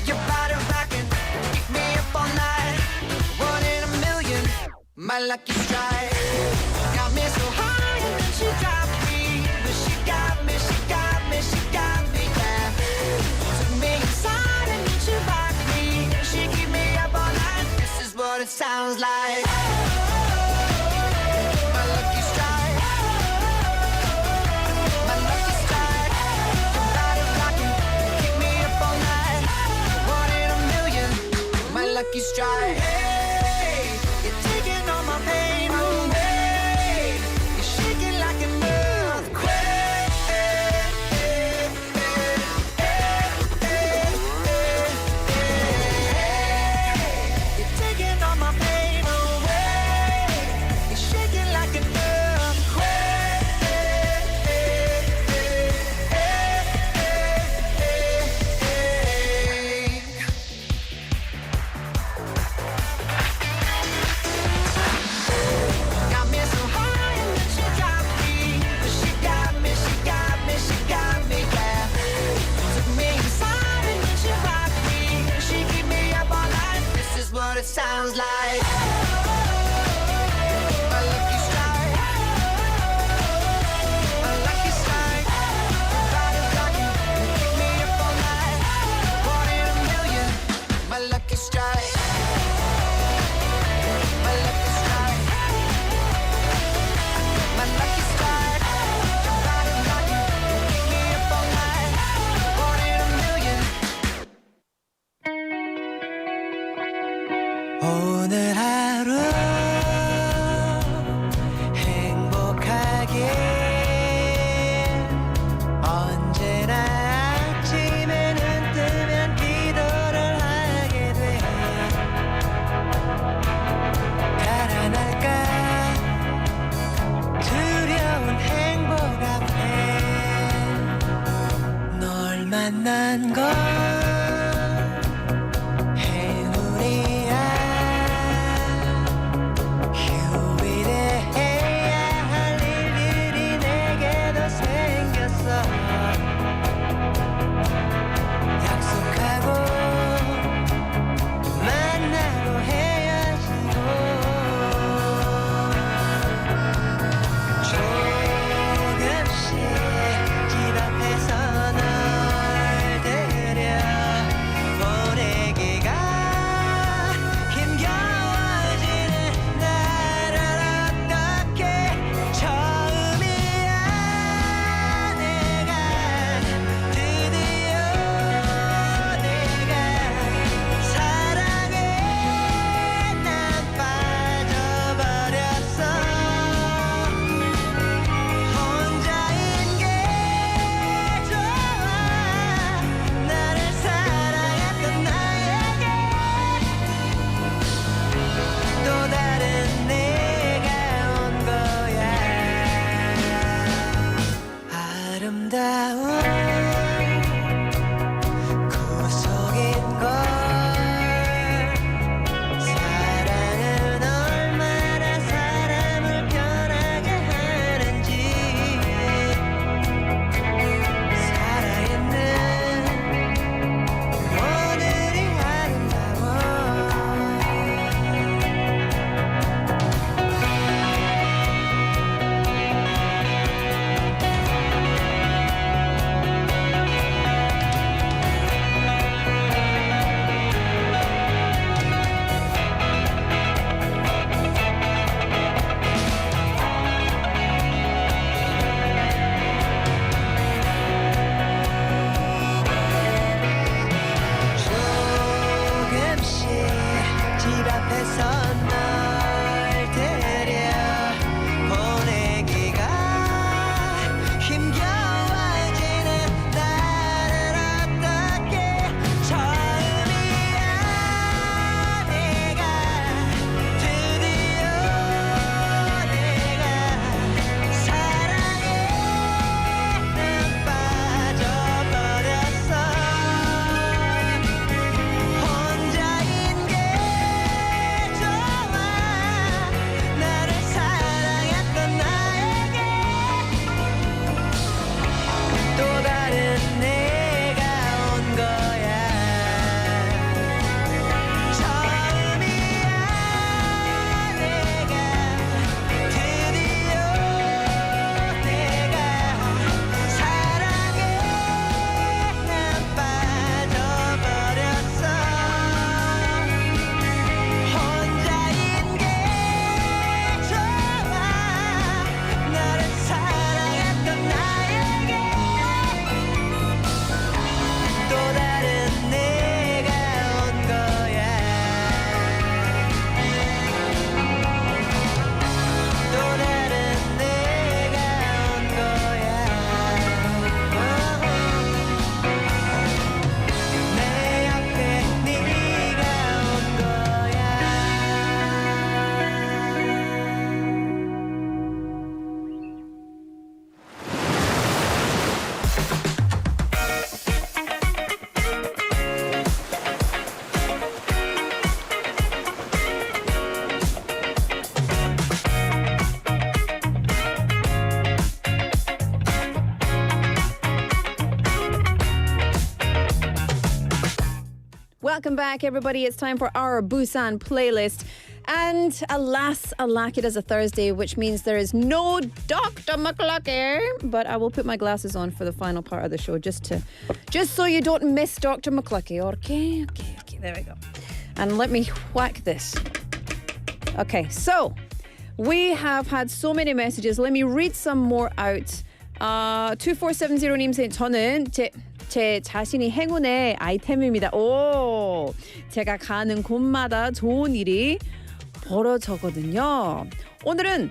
Your body rocking, keep me up all night. 1 in a million, my lucky strike. Got me so high and then she dropped me. But she got me, yeah. Took me inside and then she rocked me. She keep me up all night. This is what it sounds like. My lucky strike. My lucky strike. Your body rocking, keep me up all night. 1 in a million, my lucky strike. Hey, you're taking all my pain away. You're shaking like an earth. sounds like my lucky strike. My lucky strike. Ride it like you keep me up all night. One in a million. My lucky strike. My lucky strike. My lucky strike. Ride it like you keep me up all night. One in a million. 오늘 하루 행복하게 언제나 아침에 눈 뜨면 기도를 하게 돼 달아날까 두려운 행복 앞에 널 만난 건 행운이야 휴일해야 할 일들이 내게도 생겼어 약속하고 만나고 헤어지고 조금씩 집 앞에서 널 들여 보내기가 힘겨워지는 나를 어떻게 처음이야 내가 드디어 내가 사랑에 난 빠져버렸어 혼자인 게 좋아 나를 사랑했던 나에게 또 다른 내가 온 거야 아름다운 구속인 걸 사랑은 얼마나 사람을 변하게 하는지 살아있는 오늘이 아름다워 welcome back, everybody. It's time for our Busan playlist. And alas, alack, it is a Thursday, which means there is no Dr. McLuckie. But I will put my glasses on for the final part of the show, just so you don't miss Dr. McLuckie. Okay, there we go. And let me whack this. Okay, so we have had so many messages. Let me read some more out. 2470님 saying, 저는 제 자신이 행운의 아이템입니다. 오, 제가 가는 곳마다 좋은 일이 벌어져거든요. 오늘은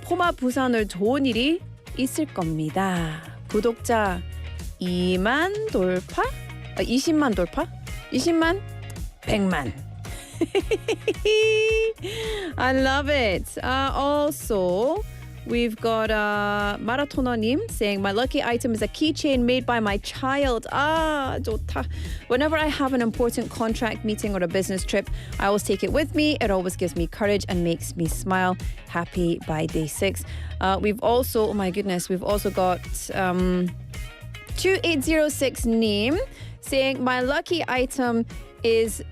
포마 부산을 좋은 일이 있을 겁니다. 구독자 2만 돌파? 20만 돌파? 20만? 100만. I love it. Also, we've got 마라토너님 saying, my lucky item is a keychain made by my child. 좋다. Whenever I have an important contract meeting or a business trip, I always take it with me. It always gives me courage and makes me smile. Happy by day 6. We've also, oh my goodness, we've also got 2806 name saying, my lucky item is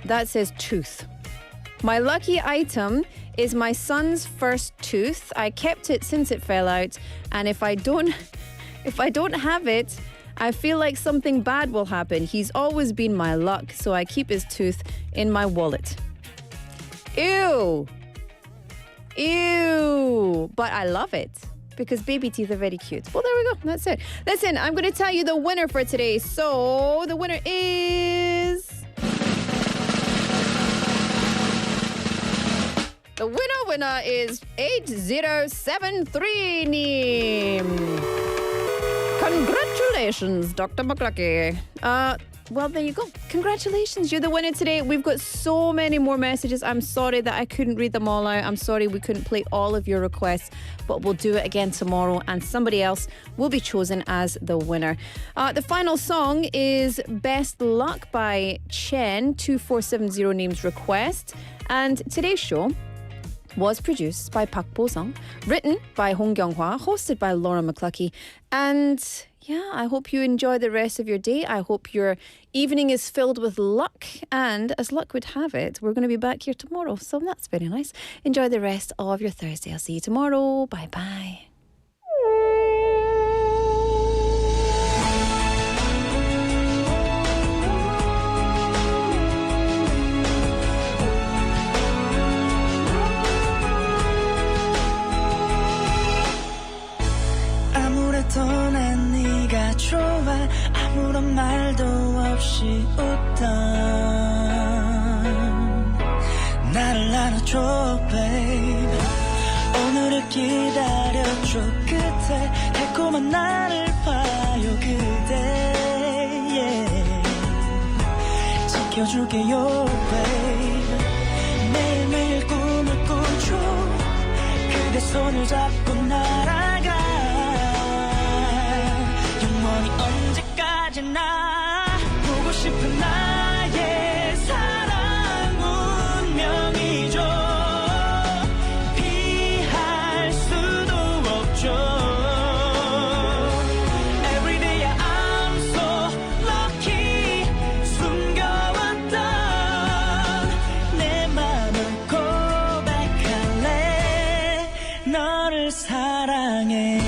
that says tooth. My lucky item is my son's first tooth. I kept it since it fell out, and if I don't have it, I feel like something bad will happen. He's always been my luck, so I keep his tooth in my wallet. Ew. But I love it because baby teeth are very cute. Well, there we go. That's it. Listen, I'm going to tell you the winner for today. So the winner is... The winner is 8073 님. Congratulations, Dr. McLuckie. Well, there you go. Congratulations, you're the winner today. We've got so many more messages. I'm sorry that I couldn't read them all out. I'm sorry we couldn't play all of your requests, but we'll do it again tomorrow and somebody else will be chosen as the winner. The final song is Best Luck by Chen, 2470 name's request. And today's show was produced by Bosung, written by Hong Kyung-hwa, hosted by Laura McLuckie. And yeah, I hope you enjoy the rest of your day. I hope your evening is filled with luck. And as luck would have it, we're going to be back here tomorrow. So that's very nice. Enjoy the rest of your Thursday. I'll see you tomorrow. Bye-bye. 난 네가 좋아 아무런 말도 없이 웃던 나를 안아줘 babe 오늘을 기다려줘 끝에 달콤한 나를 봐요 그대 yeah. 지켜줄게요 babe 매일매일 꿈을 꾸죠 그대 손을 잡고 날아가 언제까지나 보고 싶은 나의 사랑 운명이죠 피할 수도 없죠 Every day I'm so lucky 숨겨왔던 내 맘을 고백할래 너를 사랑해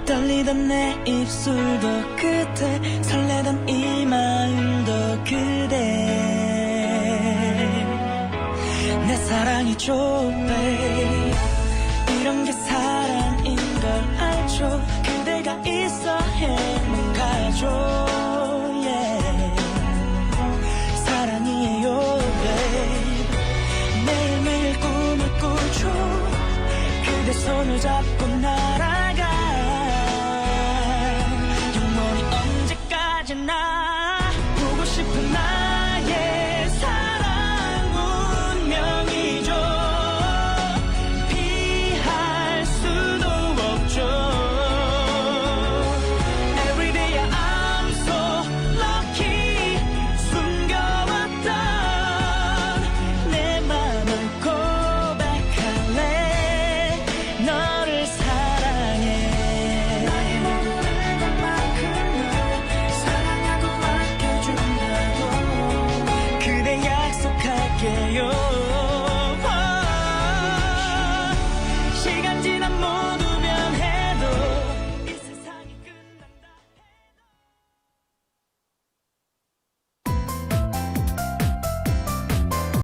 떨리던 내 입술도 그대 설레던 이 마음도 그대 내 사랑이죠 babe 이런 게 사랑인 걸 알죠 그대가 있어 행복하죠 yeah. 사랑이에요 babe 매일매일 꿈을 꾸죠 그대 손을 잡고 나